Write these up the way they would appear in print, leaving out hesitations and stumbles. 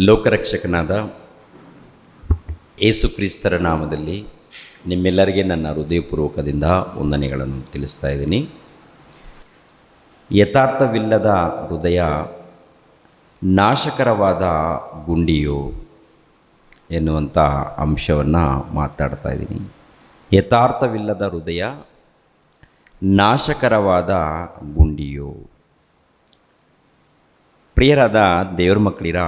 ಲೋಕರಕ್ಷಕನಾದ ಯೇಸು ಕ್ರಿಸ್ತರ ನಾಮದಲ್ಲಿ ನಿಮ್ಮೆಲ್ಲರಿಗೆ ನನ್ನ ಹೃದಯಪೂರ್ವಕದಿಂದ ವಂದನೆಗಳನ್ನು ತಿಳಿಸ್ತಾ ಇದ್ದೀನಿ. ಯಥಾರ್ಥವಿಲ್ಲದ ಹೃದಯ ನಾಶಕರವಾದ ಗುಂಡಿಯು ಎನ್ನುವಂಥ ಅಂಶವನ್ನು ಮಾತಾಡ್ತಾ ಇದ್ದೀನಿ. ಯಥಾರ್ಥವಿಲ್ಲದ ಹೃದಯ ನಾಶಕರವಾದ ಗುಂಡಿಯು. ಪ್ರಿಯರಾದ ದೇವರ ಮಕ್ಕಳಿರ,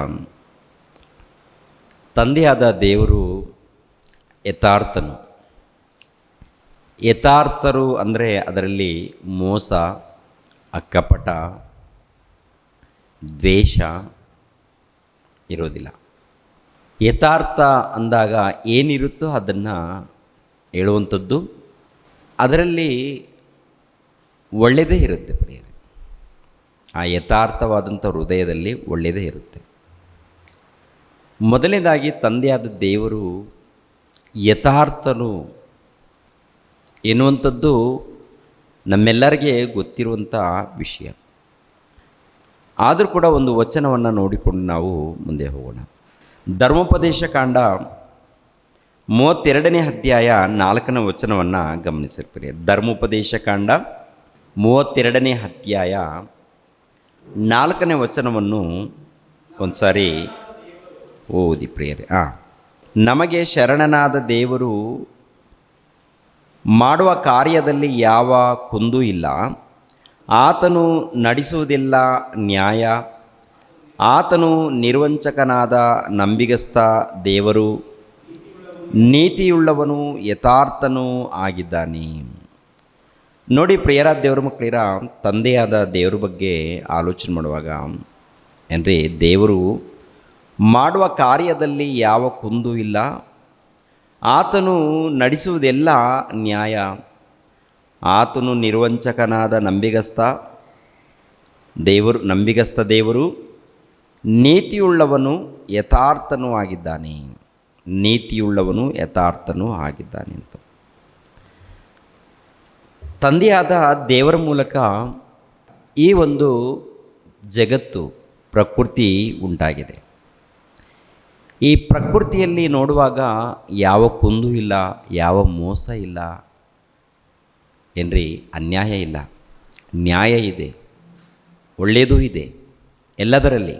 ತಂದೆಯಾದ ದೇವರು ಯಥಾರ್ಥನು. ಯಥಾರ್ಥರು ಅಂದರೆ ಅದರಲ್ಲಿ ಮೋಸ, ಅಕ್ಕಪಟ, ದ್ವೇಷ ಇರೋದಿಲ್ಲ. ಯಥಾರ್ಥ ಅಂದಾಗ ಏನಿರುತ್ತೋ ಅದನ್ನು ಹೇಳುವಂಥದ್ದು, ಅದರಲ್ಲಿ ಒಳ್ಳೆಯದೇ ಇರುತ್ತೆ. ಪ್ರಿಯರೇ, ಆ ಯಥಾರ್ಥವಾದಂಥ ಹೃದಯದಲ್ಲಿ ಒಳ್ಳೆಯದೇ ಇರುತ್ತೆ. ಮೊದಲನೇದಾಗಿ ತಂದೆಯಾದ ದೇವರು ಯಥಾರ್ಥನು ಎನ್ನುವಂಥದ್ದು ನಮ್ಮೆಲ್ಲರಿಗೆ ಗೊತ್ತಿರುವಂಥ ವಿಷಯ. ಆದರೂ ಕೂಡ ಒಂದು ವಚನವನ್ನು ನೋಡಿಕೊಂಡು ನಾವು ಮುಂದೆ ಹೋಗೋಣ. ಧರ್ಮೋಪದೇಶ ಕಾಂಡ 32ನೇ ಅಧ್ಯಾಯ 4ನೇ ವಚನವನ್ನು ಗಮನಿಸಿರ್ತೀರಿ. ಧರ್ಮೋಪದೇಶ ಕಾಂಡ 32ನೇ ಅಧ್ಯಾಯ 4ನೇ ವಚನವನ್ನು ಒಂದು ಸಾರಿ ಓದಿ ಪ್ರಿಯರೇ. ನಮಗೆ ಶರಣನಾದ ದೇವರು ಮಾಡುವ ಕಾರ್ಯದಲ್ಲಿ ಯಾವ ಕುಂದೂ ಇಲ್ಲ. ಆತನು ನಡೆಸುವುದೆಲ್ಲ ನ್ಯಾಯ. ಆತನು ನಿರ್ವಂಚಕನಾದ ನಂಬಿಗಸ್ತ ದೇವರು, ನೀತಿಯುಳ್ಳವನು, ಯಥಾರ್ಥನೂ ಆಗಿದ್ದಾನೆ. ನೋಡಿ ಪ್ರಿಯರ ದೇವರ ಮಕ್ಕಳಿರ, ತಂದೆಯಾದ ದೇವರ ಬಗ್ಗೆ ಆಲೋಚನೆ ಮಾಡುವಾಗ ಏನ್ರಿ, ದೇವರು ಮಾಡುವ ಕಾರ್ಯದಲ್ಲಿ ಯಾವ ಕುಂದೂ ಇಲ್ಲ. ಆತನು ನಡೆಸುವುದೆಲ್ಲ ನ್ಯಾಯ. ಆತನು ನಿರ್ವಂಚಕನಾದ ನಂಬಿಗಸ್ತ ದೇವರು, ನೀತಿಯುಳ್ಳವನು, ಯಥಾರ್ಥನೂ ಆಗಿದ್ದಾನೆ. ನೀತಿಯುಳ್ಳವನು, ಯಥಾರ್ಥನೂ ಆಗಿದ್ದಾನೆ ಅಂತ ತಂದೆಯಾದ ದೇವರ ಮೂಲಕ ಈ ಒಂದು ಜಗತ್ತು, ಪ್ರಕೃತಿ ಉಂಟಾಗಿದೆ. ಈ ಪ್ರಕೃತಿಯಲ್ಲಿ ನೋಡುವಾಗ ಯಾವ ಕುಂದು ಇಲ್ಲ, ಯಾವ ಮೋಸ ಇಲ್ಲ ಏನ್ರಿ, ಅನ್ಯಾಯ ಇಲ್ಲ, ನ್ಯಾಯ ಇದೆ, ಒಳ್ಳೆಯದೂ ಇದೆ ಎಲ್ಲದರಲ್ಲಿ.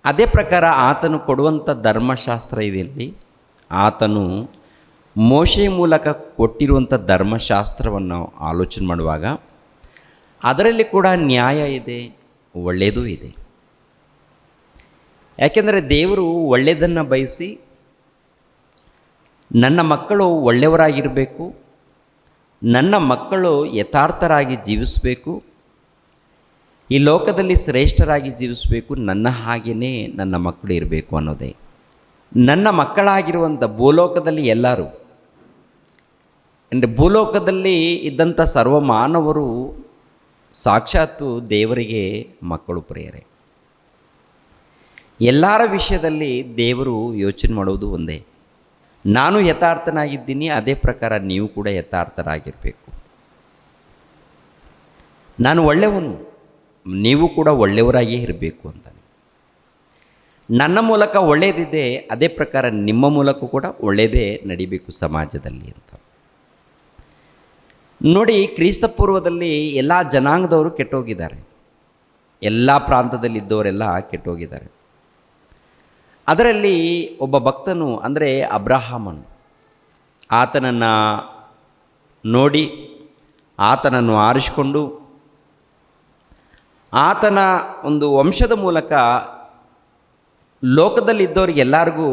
ಅದೇ ಪ್ರಕಾರ ಆತನು ಕೊಡುವಂಥ ಧರ್ಮಶಾಸ್ತ್ರ ಇದೆಯಲ್ಲಿ, ಆತನು ಮೋಶೆ ಮೂಲಕ ಕೊಟ್ಟಿರುವಂಥ ಧರ್ಮಶಾಸ್ತ್ರವನ್ನು ಆಲೋಚನೆ ಮಾಡುವಾಗ ಅದರಲ್ಲಿ ಕೂಡ ನ್ಯಾಯ ಇದೆ, ಒಳ್ಳೆಯದೂ ಇದೆ. ಯಾಕೆಂದರೆ ದೇವರು ಒಳ್ಳೆಯದನ್ನು ಬಯಸಿ ನನ್ನ ಮಕ್ಕಳು ಒಳ್ಳೆಯವರಾಗಿರಬೇಕು, ನನ್ನ ಮಕ್ಕಳು ಯಥಾರ್ಥರಾಗಿ ಜೀವಿಸಬೇಕು, ಈ ಲೋಕದಲ್ಲಿ ಶ್ರೇಷ್ಠರಾಗಿ ಜೀವಿಸಬೇಕು, ನನ್ನ ಹಾಗೆಯೇ ನನ್ನ ಮಕ್ಕಳು ಇರಬೇಕು ಅನ್ನೋದೇ. ನನ್ನ ಮಕ್ಕಳಾಗಿರುವಂಥ ಭೂಲೋಕದಲ್ಲಿ ಎಲ್ಲರೂ ಅಂದರೆ ಭೂಲೋಕದಲ್ಲಿ ಇದ್ದಂಥ ಸರ್ವ ಮಾನವರು ಸಾಕ್ಷಾತ್ತು ದೇವರಿಗೆ ಮಕ್ಕಳು. ಪ್ರಿಯರೇ, ಎಲ್ಲರ ವಿಷಯದಲ್ಲಿ ದೇವರು ಯೋಚನೆ ಮಾಡುವುದು ಒಂದೇ. ನಾನು ಯಥಾರ್ಥನಾಗಿದ್ದೀನಿ, ಅದೇ ಪ್ರಕಾರ ನೀವು ಕೂಡ ಯಥಾರ್ಥರಾಗಿರಬೇಕು. ನಾನು ಒಳ್ಳೆಯವನು, ನೀವು ಕೂಡ ಒಳ್ಳೆಯವರಾಗಿಯೇ ಇರಬೇಕು ಅಂತ. ನನ್ನ ಮೂಲಕ ಒಳ್ಳೆಯದಿದೆ, ಅದೇ ಪ್ರಕಾರ ನಿಮ್ಮ ಮೂಲಕ ಕೂಡ ಒಳ್ಳೆಯದೇ ನಡಿಬೇಕು ಸಮಾಜದಲ್ಲಿ ಅಂತ ನೋಡಿ. ಕ್ರಿಸ್ತ ಪೂರ್ವದಲ್ಲಿ ಎಲ್ಲ ಜನಾಂಗದವರು ಕೆಟ್ಟೋಗಿದ್ದಾರೆ, ಎಲ್ಲ ಪ್ರಾಂತದಲ್ಲಿದ್ದವರೆಲ್ಲ ಕೆಟ್ಟೋಗಿದ್ದಾರೆ. ಅದರಲ್ಲಿ ಒಬ್ಬ ಭಕ್ತನು ಅಂದರೆ ಅಬ್ರಹಾಮನು, ಆತನನ್ನು ನೋಡಿ ಆತನನ್ನು ಆರಿಸಿಕೊಂಡು ಆತನ ಒಂದು ವಂಶದ ಮೂಲಕ ಲೋಕದಲ್ಲಿದ್ದವರಿಗೆಲ್ಲರಿಗೂ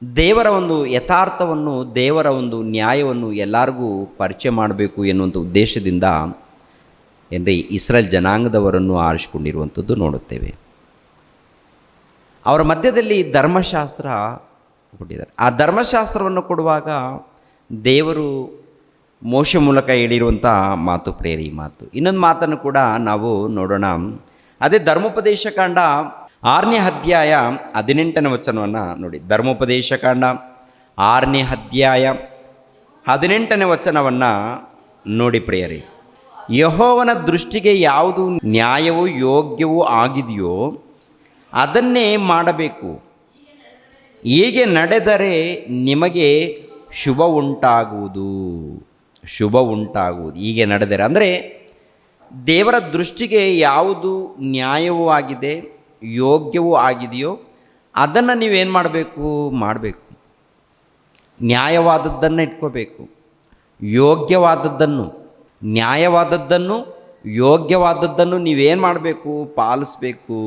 ದೇವರ ಒಂದು ಯಥಾರ್ಥವನ್ನು, ದೇವರ ಒಂದು ನ್ಯಾಯವನ್ನು ಎಲ್ಲರಿಗೂ ಪರಿಚಯ ಮಾಡಬೇಕು ಎನ್ನುವಂಥ ಉದ್ದೇಶದಿಂದ ಏನ್ರಿ ಇಸ್ರೇಲ್ ಜನಾಂಗದವರನ್ನು ಆರಿಸಿಕೊಂಡಿರುವಂಥದ್ದು ನೋಡುತ್ತೇವೆ. ಅವರ ಮಧ್ಯದಲ್ಲಿ ಧರ್ಮಶಾಸ್ತ್ರ ಕೊಟ್ಟಿದ್ದಾರೆ. ಆ ಧರ್ಮಶಾಸ್ತ್ರವನ್ನು ಕೊಡುವಾಗ ದೇವರು ಮೋಶೆ ಮೂಲಕ ಹೇಳಿರುವಂಥ ಮಾತು ಪ್ರೇರಿ ಮಾತು. ಇನ್ನೊಂದು ಮಾತನ್ನು ಕೂಡ ನಾವು ನೋಡೋಣ. ಅದೇ ಧರ್ಮೋಪದೇಶ ಕಾಂಡ 6ನೇ ಅಧ್ಯಾಯ 18ನೇ ವಚನವನ್ನು ನೋಡಿ. ಧರ್ಮೋಪದೇಶ ಕಾಂಡ 6ನೇ ಅಧ್ಯಾಯ 18ನೇ ವಚನವನ್ನು ನೋಡಿ ಪ್ರಿಯರೇ. ಯೆಹೋವನ ದೃಷ್ಟಿಗೆ ಯಾವುದು ನ್ಯಾಯವೂ ಯೋಗ್ಯವೂ ಆಗಿದೆಯೋ ಅದನ್ನೇ ಮಾಡಬೇಕು. ಹೀಗೆ ನಡೆದರೆ ನಿಮಗೆ ಶುಭ ಉಂಟಾಗುವುದು. ಶುಭ ಉಂಟಾಗುವುದು ಹೀಗೆ ನಡೆದರೆ ಅಂದರೆ ದೇವರ ದೃಷ್ಟಿಗೆ ಯಾವುದು ನ್ಯಾಯವೂ ಆಗಿದೆ, ಯೋಗ್ಯವೂ ಆಗಿದೆಯೋ ಅದನ್ನು ನೀವೇನು ಮಾಡಬೇಕು. ನ್ಯಾಯವಾದದ್ದನ್ನು ಇಟ್ಕೋಬೇಕು. ಯೋಗ್ಯವಾದದ್ದನ್ನು, ನ್ಯಾಯವಾದದ್ದನ್ನು, ಯೋಗ್ಯವಾದದ್ದನ್ನು ನೀವೇನು ಮಾಡಬೇಕು? ಪಾಲಿಸಬೇಕು.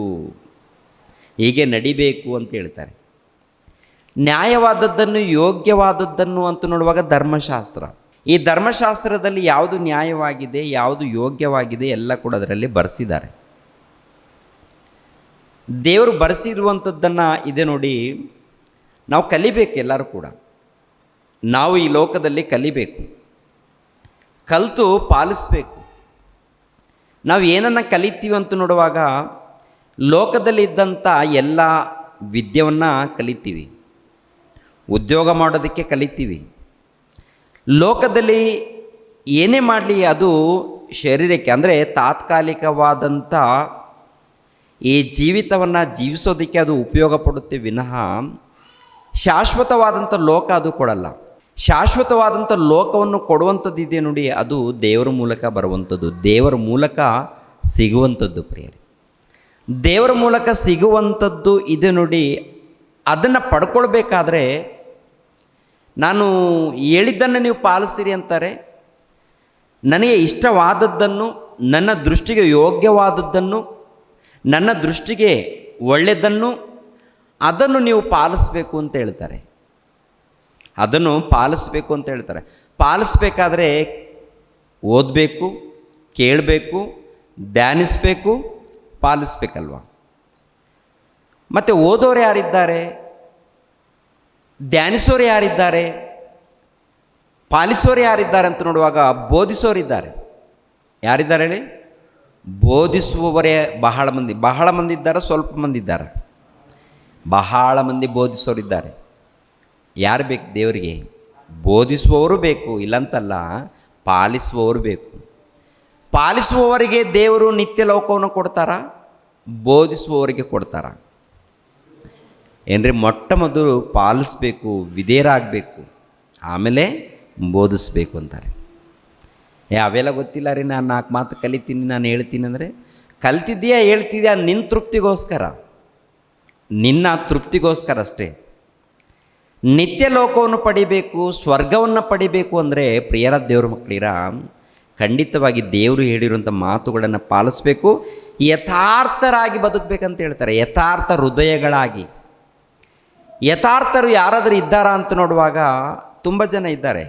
ಹೀಗೆ ನಡಿಬೇಕು ಅಂತ ಹೇಳ್ತಾರೆ. ನ್ಯಾಯವಾದದ್ದನ್ನು, ಯೋಗ್ಯವಾದದ್ದನ್ನು ಅಂತ ನೋಡುವಾಗ ಧರ್ಮಶಾಸ್ತ್ರ. ಈ ಧರ್ಮಶಾಸ್ತ್ರದಲ್ಲಿ ಯಾವುದು ನ್ಯಾಯವಾಗಿದೆ, ಯಾವುದು ಯೋಗ್ಯವಾಗಿದೆ ಎಲ್ಲ ಕೂಡ ಅದರಲ್ಲಿ ಬರೆಸಿದ್ದಾರೆ. ದೇವರು ಬರೆಸಿರುವಂಥದ್ದನ್ನು ಇದೆ ನೋಡಿ, ನಾವು ಕಲಿಬೇಕು. ಎಲ್ಲರೂ ಕೂಡ ನಾವು ಈ ಲೋಕದಲ್ಲಿ ಕಲಿಬೇಕು, ಕಲಿತು ಪಾಲಿಸಬೇಕು. ನಾವು ಏನನ್ನು ಕಲಿತೀವಿ ಅಂತ ನೋಡುವಾಗ ಲೋಕದಲ್ಲಿ ಇದ್ದಂಥ ಎಲ್ಲ ವಿದ್ಯೆಯನ್ನು ಕಲಿತೀವಿ, ಉದ್ಯೋಗ ಮಾಡೋದಕ್ಕೆ ಕಲಿತೀವಿ. ಲೋಕದಲ್ಲಿ ಏನೇ ಮಾಡಲಿ ಅದು ಶರೀರಕ್ಕೆ ಅಂದರೆ ತಾತ್ಕಾಲಿಕವಾದಂಥ ಈ ಜೀವಿತವನ್ನು ಜೀವಿಸೋದಕ್ಕೆ ಅದು ಉಪಯೋಗ ಪಡುತ್ತೆ ವಿನಃ ಶಾಶ್ವತವಾದಂಥ ಲೋಕ ಅದು ಕೊಡಲ್ಲ. ಶಾಶ್ವತವಾದಂಥ ಲೋಕವನ್ನು ಕೊಡುವಂಥದ್ದು ಇದೆ ನೋಡಿ, ಅದು ದೇವರ ಮೂಲಕ ಬರುವಂಥದ್ದು, ದೇವರ ಮೂಲಕ ಸಿಗುವಂಥದ್ದು ಪ್ರಿಯರೇ. ದೇವರ ಮೂಲಕ ಸಿಗುವಂಥದ್ದು ಇದೆ ನೋಡಿ, ಅದನ್ನು ಪಡ್ಕೊಳ್ಬೇಕಾದ್ರೆ ನಾನು ಹೇಳಿದ್ದನ್ನು ನೀವು ಪಾಲಿಸಿರಿ ಅಂತಾರೆ. ನನಗೆ ಇಷ್ಟವಾದದ್ದನ್ನು, ನನ್ನ ದೃಷ್ಟಿಗೆ ಯೋಗ್ಯವಾದದ್ದನ್ನು, ನನ್ನ ದೃಷ್ಟಿಗೆ ಒಳ್ಳೆಯದನ್ನು ಅದನ್ನು ನೀವು ಪಾಲಿಸಬೇಕು ಅಂತ ಹೇಳ್ತಾರೆ. ಅದನ್ನು ಪಾಲಿಸಬೇಕು ಅಂತ ಹೇಳ್ತಾರೆ. ಪಾಲಿಸಬೇಕಾದ್ರೆ ಓದಬೇಕು, ಕೇಳಬೇಕು, ಧ್ಯಾನಿಸಬೇಕು, ಪಾಲಿಸಬೇಕಲ್ವ. ಮತ್ತು ಓದೋರು ಯಾರಿದ್ದಾರೆ, ಧ್ಯಾನಿಸೋರು ಯಾರಿದ್ದಾರೆ, ಪಾಲಿಸೋರು ಯಾರಿದ್ದಾರೆ ಅಂತ ನೋಡುವಾಗ ಬೋಧಿಸೋರಿದ್ದಾರೆ. ಯಾರಿದ್ದಾರೆ ಹೇಳಿ? ಬೋಧಿಸುವವರೇ ಬಹಳ ಮಂದಿ ಇದ್ದಾರೆ, ಸ್ವಲ್ಪ ಮಂದಿ ಇದ್ದಾರೆ. ಬಹಳ ಮಂದಿ ಬೋಧಿಸೋರಿದ್ದಾರೆ. ಯಾರು ಬೇಕು ದೇವರಿಗೆ? ಬೋಧಿಸುವವರು ಬೇಕು, ಇಲ್ಲಂತಲ್ಲ, ಪಾಲಿಸುವವರು ಬೇಕು. ಪಾಲಿಸುವವರಿಗೆ ದೇವರು ನಿತ್ಯ ಲೋಕವನ್ನು ಕೊಡ್ತಾರ, ಬೋಧಿಸುವವರಿಗೆ ಕೊಡ್ತಾರ ಏನ್ರಿ? ಮೊಟ್ಟ ಮೊದಲು ಪಾಲಿಸಬೇಕು, ವಿಧೇಯರಾಗಬೇಕು, ಆಮೇಲೆ ಬೋಧಿಸ್ಬೇಕು ಅಂತಾರೆ. ಅವೆಲ್ಲ ಗೊತ್ತಿಲ್ಲ ರೀ, ನಾನು 4 ಮಾತು ಕಲಿತೀನಿ, ನಾನು ಹೇಳ್ತೀನಿ ಅಂದರೆ ಕಲ್ತಿದ್ದೀಯಾ ಹೇಳ್ತಿದ್ಯಾ ನಿನ್ನ ತೃಪ್ತಿಗೋಸ್ಕರ, ನಿನ್ನ ತೃಪ್ತಿಗೋಸ್ಕರ ಅಷ್ಟೇ. ನಿತ್ಯ ಲೋಕವನ್ನು ಪಡಿಬೇಕು, ಸ್ವರ್ಗವನ್ನು ಪಡಿಬೇಕು ಅಂದರೆ ಪ್ರಿಯರ ದೇವ್ರ ಮಕ್ಕಳಿರ ಖಂಡಿತವಾಗಿ ದೇವರು ಹೇಳಿರುವಂಥ ಮಾತುಗಳನ್ನು ಪಾಲಿಸಬೇಕು, ಯಥಾರ್ಥರಾಗಿ ಬದುಕಬೇಕಂತ ಹೇಳ್ತಾರೆ. ಯಥಾರ್ಥ ಹೃದಯಗಳಾಗಿ. ಯಥಾರ್ಥರು ಯಾರಾದರೂ ಇದ್ದಾರಾ ಅಂತ ನೋಡುವಾಗ ತುಂಬ ಜನ ಇದ್ದಾರೆ.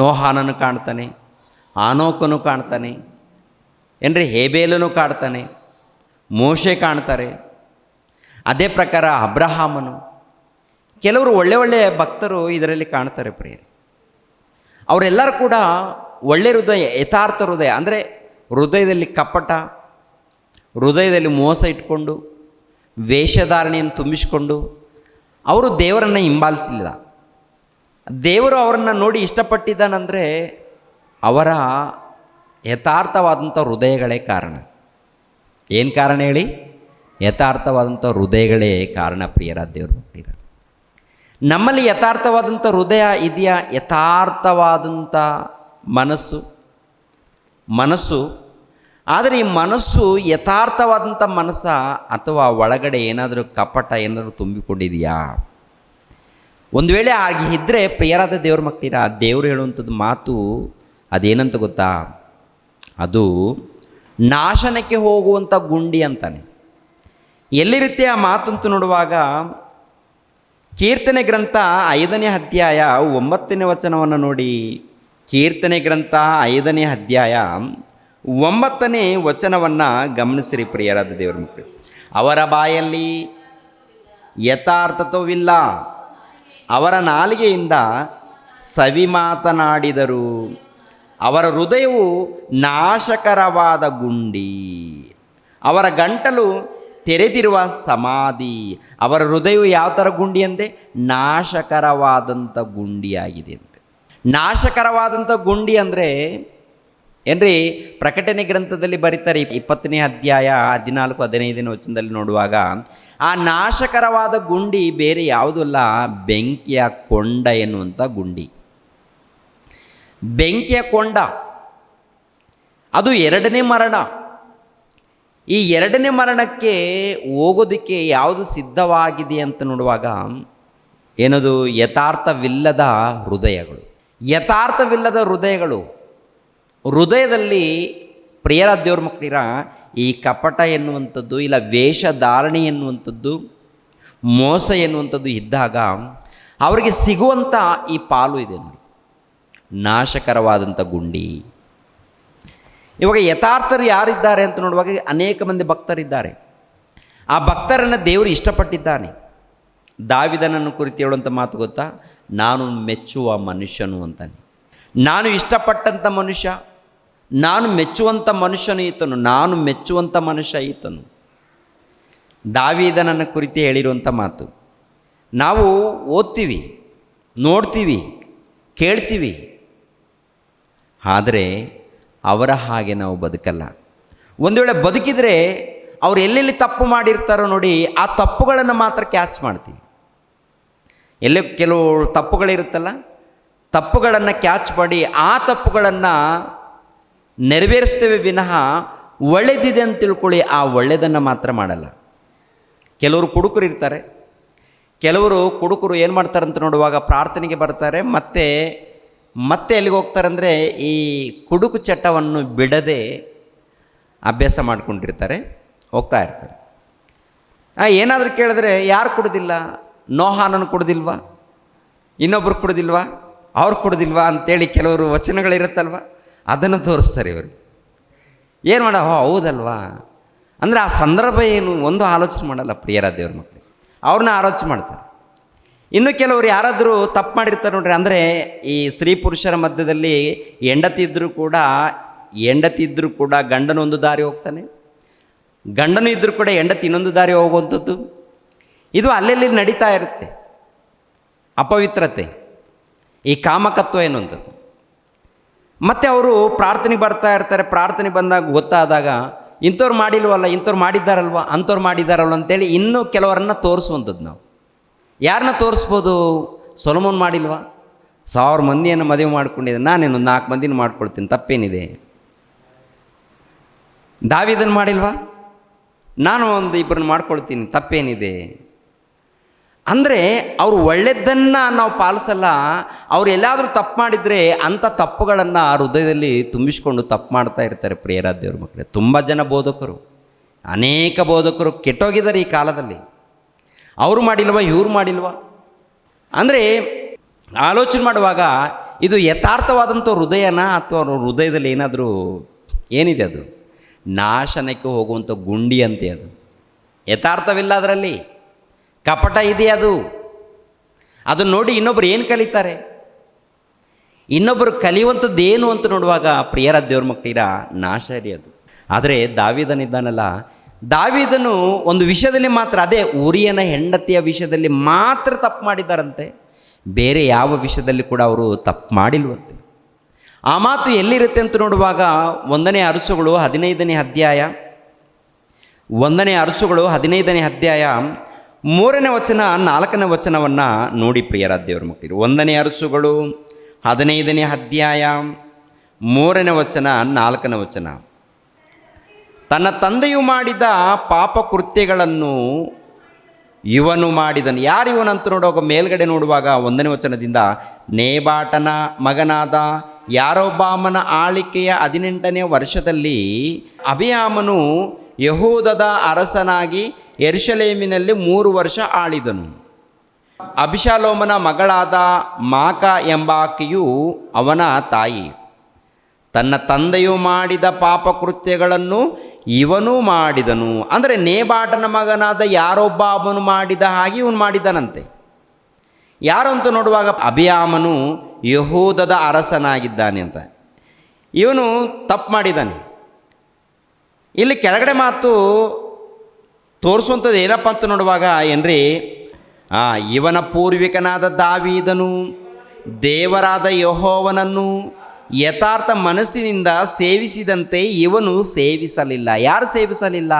ನೋಹಾನನು ಕಾಣ್ತಾನೆ, ಆನೋಕನು ಕಾಣ್ತಾನೆ, ಏನ್ರಿ ಹೇಬೇಲನು ಕಾಣ್ತಾನೆ, ಮೋಶೆ ಕಾಣ್ತಾರೆ. ಅದೇ ಪ್ರಕಾರ ಅಬ್ರಹಾಮನು, ಕೆಲವರು ಒಳ್ಳೆಯ ಭಕ್ತರು ಇದರಲ್ಲಿ ಕಾಣ್ತಾರೆ ಪ್ರಿಯರೇ. ಅವರೆಲ್ಲರೂ ಕೂಡ ಒಳ್ಳೆ ಹೃದಯ, ಯಥಾರ್ಥ ಹೃದಯ ಅಂದರೆ ಹೃದಯದಲ್ಲಿ ಕಪಟ, ಹೃದಯದಲ್ಲಿ ಮೋಸ ಇಟ್ಕೊಂಡು, ವೇಷಧಾರಣೆಯನ್ನು ತುಂಬಿಸಿಕೊಂಡು ಅವರು ದೇವರನ್ನು ಹಿಂಬಾಲಿಸಲಿಲ್ಲ. ದೇವರು ಅವರನ್ನು ನೋಡಿ ಇಷ್ಟಪಟ್ಟಿದ್ದಾನಂದರೆ ಅವರ ಯಥಾರ್ಥವಾದಂಥ ಹೃದಯಗಳೇ ಕಾರಣ. ಏನು ಕಾರಣ ಹೇಳಿ? ಯಥಾರ್ಥವಾದಂಥ ಹೃದಯಗಳೇ ಕಾರಣ ಪ್ರಿಯರ ದೇವ್ರ ಮಕ್ಕಳಿರ. ನಮ್ಮಲ್ಲಿ ಯಥಾರ್ಥವಾದಂಥ ಹೃದಯ ಇದೆಯಾ? ಯಥಾರ್ಥವಾದಂಥ ಮನಸ್ಸು ಆದರೆ ಈ ಮನಸ್ಸು ಯಥಾರ್ಥವಾದಂಥ ಮನಸ್ಸ ಅಥವಾ ಒಳಗಡೆ ಏನಾದರೂ ಕಪಟ ಏನಾದರೂ ತುಂಬಿಕೊಂಡಿದೆಯಾ? ಒಂದು ವೇಳೆ ಆಗಿ ಇದ್ದರೆ ಪ್ರಿಯರಾದ ದೇವ್ರ ಮಕ್ಕಳಿರ, ದೇವರು ಹೇಳುವಂಥದ್ದು ಮಾತು ಅದೇನಂತ ಗೊತ್ತಾ? ಅದು ನಾಶನಕ್ಕೆ ಹೋಗುವಂಥ ಗುಂಡಿ ಅಂತಾನೆ. ಎಲ್ಲಿರುತ್ತೆ ಆ ಮಾತಂತೂ ನೋಡುವಾಗ ಕೀರ್ತನೆ ಗ್ರಂಥ 5ನೇ ಅಧ್ಯಾಯ 9ನೇ ವಚನವನ್ನು ನೋಡಿ. ಕೀರ್ತನೆ ಗ್ರಂಥ 5ನೇ ಅಧ್ಯಾಯ 9ನೇ ವಚನವನ್ನು ಗಮನಿಸಿರಿ ಪ್ರಿಯರಾದ ದೇವರ ಮಕ್ಕಳು. ಅವರ ಬಾಯಲ್ಲಿ ಯಥಾರ್ಥತ್ವವಿಲ್ಲ, ಅವರ ನಾಲಿಗೆಯಿಂದ ಸವಿ ಮಾತನಾಡಿದರು, ಅವರ ಹೃದಯವು ನಾಶಕರವಾದ ಗುಂಡಿ, ಅವರ ಗಂಟಲು ತೆರೆದಿರುವ ಸಮಾಧಿ. ಅವರ ಹೃದಯವು ಯಾವ ಥರ ಗುಂಡಿ ಅಂತೆ? ನಾಶಕರವಾದಂಥ ಗುಂಡಿಯಾಗಿದೆ ಅಂತೆ. ನಾಶಕರವಾದಂಥ ಗುಂಡಿ ಅಂದರೆ ಏನ್ರಿ ಪ್ರಕಟಣೆ ಗ್ರಂಥದಲ್ಲಿ ಬರೀತಾರೆ 20ನೇ ಅಧ್ಯಾಯ 14-15 ವಚನದಲ್ಲಿ ನೋಡುವಾಗ, ಆ ನಾಶಕರವಾದ ಗುಂಡಿ ಬೇರೆ ಯಾವುದೂ ಅಲ್ಲ, ಬೆಂಕಿಯ ಕೊಂಡ ಎನ್ನುವಂಥ ಗುಂಡಿ. ಬೆಂಕಿಯ ಕೊಂಡ ಅದು ಎರಡನೇ ಮರಣ. ಈ ಎರಡನೇ ಮರಣಕ್ಕೆ ಹೋಗೋದಕ್ಕೆ ಯಾವುದು ಸಿದ್ಧವಾಗಿದೆ ಅಂತ ನೋಡುವಾಗ ಏನದು, ಯಥಾರ್ಥವಿಲ್ಲದ ಹೃದಯಗಳು. ಯಥಾರ್ಥವಿಲ್ಲದ ಹೃದಯಗಳು. ಹೃದಯದಲ್ಲಿ ಪ್ರಿಯರ ದೇವ್ರ ಮಕ್ಕಳಿರ ಈ ಕಪಟ ಎನ್ನುವಂಥದ್ದು, ಇಲ್ಲ ವೇಷಧಾರಣೆ ಎನ್ನುವಂಥದ್ದು, ಮೋಸ ಎನ್ನುವಂಥದ್ದು ಇದ್ದಾಗ ಅವರಿಗೆ ಸಿಗುವಂಥ ಈ ಪಾಲು ಇದೆ ನೋಡಿ, ನಾಶಕರವಾದಂಥ ಗುಂಡಿ. ಇವಾಗ ಯಥಾರ್ಥರು ಯಾರಿದ್ದಾರೆ ಅಂತ ನೋಡುವಾಗ ಅನೇಕ ಮಂದಿ ಭಕ್ತರಿದ್ದಾರೆ. ಆ ಭಕ್ತರನ್ನು ದೇವರು ಇಷ್ಟಪಟ್ಟಿದ್ದಾನೆ. ದಾವಿದನನ್ನು ಕುರಿತು ಹೇಳುವಂಥ ಮಾತು ಗೊತ್ತಾ, ನಾನು ಮೆಚ್ಚುವ ಮನುಷ್ಯನು ಅಂತಾನೆ. ನಾನು ಇಷ್ಟಪಟ್ಟಂಥ ಮನುಷ್ಯ, ನಾನು ಮೆಚ್ಚುವಂಥ ಮನುಷ್ಯನು ಈತನು, ನಾನು ಮೆಚ್ಚುವಂಥ ಮನುಷ್ಯ ಈತನು. ದಾವಿದನನ್ನು ಕುರಿತು ಹೇಳಿರುವಂಥ ಮಾತು ನಾವು ಓದ್ತೀವಿ, ನೋಡ್ತೀವಿ, ಕೇಳ್ತೀವಿ, ಆದರೆ ಅವರ ಹಾಗೆ ನಾವು ಬದುಕಲ್ಲ. ಒಂದು ವೇಳೆ ಬದುಕಿದರೆ ಅವ್ರು ಎಲ್ಲೆಲ್ಲಿ ತಪ್ಪು ಮಾಡಿರ್ತಾರೋ ನೋಡಿ, ಆ ತಪ್ಪುಗಳನ್ನು ಮಾತ್ರ ಕ್ಯಾಚ್ ಮಾಡ್ತೀವಿ. ಎಲ್ಲೇ ಕೆಲವು ತಪ್ಪುಗಳಿರುತ್ತಲ್ಲ, ತಪ್ಪುಗಳನ್ನು ಕ್ಯಾಚ್ ಮಾಡಿ ಆ ತಪ್ಪುಗಳನ್ನು ನೆರವೇರಿಸ್ತೇವೆ ವಿನಃ ಒಳ್ಳೆದಿದೆ ಅಂತ ತಿಳ್ಕೊಳ್ಳಿ ಆ ಒಳ್ಳೆಯದನ್ನು ಮಾತ್ರ ಮಾಡಲ್ಲ. ಕೆಲವರು ಕುಡುಕರು ಇರ್ತಾರೆ. ಕೆಲವರು ಕುಡುಕರು ಏನು ಮಾಡ್ತಾರೆ ಅಂತ ನೋಡುವಾಗ ಪ್ರಾರ್ಥನೆಗೆ ಬರ್ತಾರೆ, ಮತ್ತೆ ಎಲ್ಲಿಗೆ ಹೋಗ್ತಾರೆ ಅಂದರೆ ಈ ಕುಡುಕು ಚಟವನ್ನು ಬಿಡದೆ ಅಭ್ಯಾಸ ಮಾಡ್ಕೊಂಡಿರ್ತಾರೆ, ಹೋಗ್ತಾ ಇರ್ತಾರೆ. ಏನಾದರೂ ಕೇಳಿದ್ರೆ ಯಾರು ಕುಡ್ದಿಲ್ಲ, ನೋಹಾನನು ಕುಡ್ದಿಲ್ವಾ, ಇನ್ನೊಬ್ರು ಕುಡ್ದಿಲ್ವಾ, ಅವ್ರು ಕುಡ್ದಿಲ್ವಾ ಅಂತೇಳಿ ಕೆಲವರು ವಚನಗಳಿರುತ್ತಲ್ವ, ಅದನ್ನು ತೋರಿಸ್ತಾರೆ ಇವರು. ಏನು ಮಾಡ, ಹೌದಲ್ವಾ ಅಂದರೆ ಆ ಸಂದರ್ಭ ಏನು ಒಂದು ಆಲೋಚನೆ ಮಾಡಲ್ಲ ಪ್ರಿಯರ ದೇವ್ರ ಮಕ್ಕಳು, ಅವ್ರನ್ನ ಆಲೋಚನೆ ಮಾಡ್ತಾರೆ. ಇನ್ನು ಕೆಲವರು ಯಾರಾದರೂ ತಪ್ಪು ಮಾಡಿರ್ತಾರೆ ನೋಡ್ರಿ, ಅಂದರೆ ಈ ಸ್ತ್ರೀ ಪುರುಷರ ಮಧ್ಯದಲ್ಲಿ ಹೆಂಡತಿ ಇದ್ದರೂ ಕೂಡ ಗಂಡನ ಒಂದು ದಾರಿ ಹೋಗ್ತಾನೆ, ಗಂಡನು ಇದ್ದರೂ ಕೂಡ ಹೆಂಡತಿ ಇನ್ನೊಂದು ದಾರಿ ಹೋಗುವಂಥದ್ದು, ಇದು ಅಲ್ಲೆಲ್ಲಿ ನಡೀತಾ ಇರುತ್ತೆ. ಅಪವಿತ್ರತೆ, ಈ ಕಾಮಕತ್ವ ಎನ್ನುವಂಥದ್ದು. ಮತ್ತು ಅವರು ಪ್ರಾರ್ಥನೆಗೆ ಬರ್ತಾ ಇರ್ತಾರೆ. ಪ್ರಾರ್ಥನೆ ಬಂದಾಗ ಗೊತ್ತಾದಾಗ ಇಂಥವ್ರು ಮಾಡಿಲ್ವಲ್ಲ, ಇಂಥವ್ರು ಮಾಡಿದ್ದಾರಲ್ವ, ಅಂಥವ್ರು ಮಾಡಿದ್ದಾರಲ್ವ ಅಂತೇಳಿ ಇನ್ನೂ ಕೆಲವರನ್ನು ತೋರಿಸುವಂಥದ್ದು. ನಾವು ಯಾರನ್ನ ತೋರಿಸ್ಬೋದು? ಸೊಲೊಮೋನ್ ಮಾಡಿಲ್ವಾ, 1000 ಮಂದಿಯನ್ನು ಮದುವೆ ಮಾಡ್ಕೊಂಡಿದ್ದೆ, ನಾನೇನು 4 ಮಂದಿನ ಮಾಡ್ಕೊಳ್ತೀನಿ, ತಪ್ಪೇನಿದೆ? ದಾವೀದನ್ ಮಾಡಿಲ್ವಾ, ನಾನು 1-2 ಮಾಡ್ಕೊಳ್ತೀನಿ, ತಪ್ಪೇನಿದೆ? ಅಂದರೆ ಅವರು ಒಳ್ಳೆಯದನ್ನು ನಾವು ಪಾಲಿಸಲ್ಲ. ಅವ್ರು ಎಲ್ಲಾದರೂ ತಪ್ಪು ಮಾಡಿದರೆ ಅಂಥ ತಪ್ಪುಗಳನ್ನು ಹೃದಯದಲ್ಲಿ ತುಂಬಿಸ್ಕೊಂಡು ತಪ್ಪು ಮಾಡ್ತಾ ಇರ್ತಾರೆ ಪ್ರಿಯರ ದೇವ್ರ ಮಕ್ಕಳೇ. ತುಂಬ ಜನ ಬೋಧಕರು, ಅನೇಕ ಬೋಧಕರು ಕೆಟ್ಟೋಗಿದ್ದಾರೆ ಈ ಕಾಲದಲ್ಲಿ. ಅವರು ಮಾಡಿಲ್ವ, ಇವ್ರು ಮಾಡಿಲ್ವ ಅಂದರೆ ಆಲೋಚನೆ ಮಾಡುವಾಗ ಇದು ಯಥಾರ್ಥವಾದಂಥ ಹೃದಯನ ಅಥವಾ ಹೃದಯದಲ್ಲಿ ಏನಾದರೂ ಏನಿದೆ, ಅದು ನಾಶನಕ್ಕೆ ಹೋಗುವಂಥ ಗುಂಡಿ ಅಂತೆ. ಅದು ಯಥಾರ್ಥವಿಲ್ಲ, ಅದರಲ್ಲಿ ಕಪಟ ಇದೆ. ಅದು ನೋಡಿ ಇನ್ನೊಬ್ಬರು ಏನು ಕಲಿತಾರೆ, ಇನ್ನೊಬ್ಬರು ಕಲಿಯುವಂಥದ್ದು ಏನು ಅಂತ ನೋಡುವಾಗ ಪ್ರಿಯರ ದೇವ್ರ ಮಕ್ಕಳಿರ ನಾಶ ರೀ ಅದು. ಆದರೆ ದಾವೀದನಿದ್ದಾನಲ್ಲ, ದಾವೀದನು ಒಂದು ವಿಷಯದಲ್ಲಿ ಮಾತ್ರ, ಅದೇ ಉರಿಯನ ಹೆಂಡತಿಯ ವಿಷಯದಲ್ಲಿ ಮಾತ್ರ ತಪ್ಪು ಮಾಡಿದ್ದಾರಂತೆ, ಬೇರೆ ಯಾವ ವಿಷಯದಲ್ಲಿ ಕೂಡ ಅವರು ತಪ್ಪು ಮಾಡಿಲ್ವಂತೆ. ಆ ಮಾತು ಎಲ್ಲಿರುತ್ತೆ ಅಂತ ನೋಡುವಾಗ 1ನೇ ಅರಸುಗಳು 15ನೇ ಅಧ್ಯಾಯ 3ನೇ ಅಧ್ಯಾಯ 3ನೇ ವಚನ 4ನೇ ವಚನವನ್ನು ನೋಡಿ ಪ್ರಿಯರ ದೇವರ ಮಕ್ಕಳು. 1ನೇ ಅರಸುಗಳು 15ನೇ ಅಧ್ಯಾಯ 3ನೇ ವಚನ 4ನೇ ವಚನ. ತನ್ನ ತಂದೆಯು ಮಾಡಿದ ಪಾಪ ಕೃತ್ಯಗಳನ್ನು ಇವನು ಮಾಡಿದನು. ಯಾರು ಇವನಂತ ನೋಡುವಾಗ ಮೇಲ್ಗಡೆ ನೋಡುವಾಗ 1ನೇ ವಚನದಿಂದ, ನೇಬಾಟನ ಮಗನಾದ ಯಾರೊಬ್ಬಾಮನ ಆಳಿಕೆಯ 18ನೇ ವರ್ಷದಲ್ಲಿ ಅಬಿಯಾಮನು ಯೆಹೂದದ ಅರಸನಾಗಿ ಯೆರೂಸಲೇಮಿನಲ್ಲಿ 3 ವರ್ಷ ಆಳಿದನು. ಅಬಿಷಾಲೋಮನ ಮಗಳಾದ ಮಾಕ ಎಂಬಾಕೆಯು ಅವನ ತಾಯಿ. ತನ್ನ ತಂದೆಯು ಮಾಡಿದ ಪಾಪಕೃತ್ಯಗಳನ್ನು ಇವನು ಮಾಡಿದನು. ಅಂದರೆ ನೇಬಾಟನ ಮಗನಾದ ಯಾರೊಬ್ಬಾಮನು ಮಾಡಿದ ಹಾಗೆ ಇವನು ಮಾಡಿದನಂತೆ. ಯಾರು ಅಂತ ನೋಡುವಾಗ ಅಬಿಯಾಮನು ಯೆಹೂದದ ಅರಸನಾಗಿದ್ದಾನೆ ಅಂತ. ಇವನು ತಪ್ಪು ಮಾಡಿದ್ದಾನೆ. ಇಲ್ಲಿ ಕೆಳಗಡೆ ಮಾತು ತೋರಿಸುವಂಥದ್ದು ಏನಪ್ಪ ಅಂತ ನೋಡುವಾಗ ಏನ್ರಿ, ಇವನ ಪೂರ್ವಿಕನಾದ ದಾವೀದನು ದೇವರಾದ ಯೆಹೋವನನ್ನು ಯಥಾರ್ಥ ಮನಸ್ಸಿನಿಂದ ಸೇವಿಸಿದಂತೆ ಇವನು ಸೇವಿಸಲಿಲ್ಲ. ಯಾರು ಸೇವಿಸಲಿಲ್ಲ?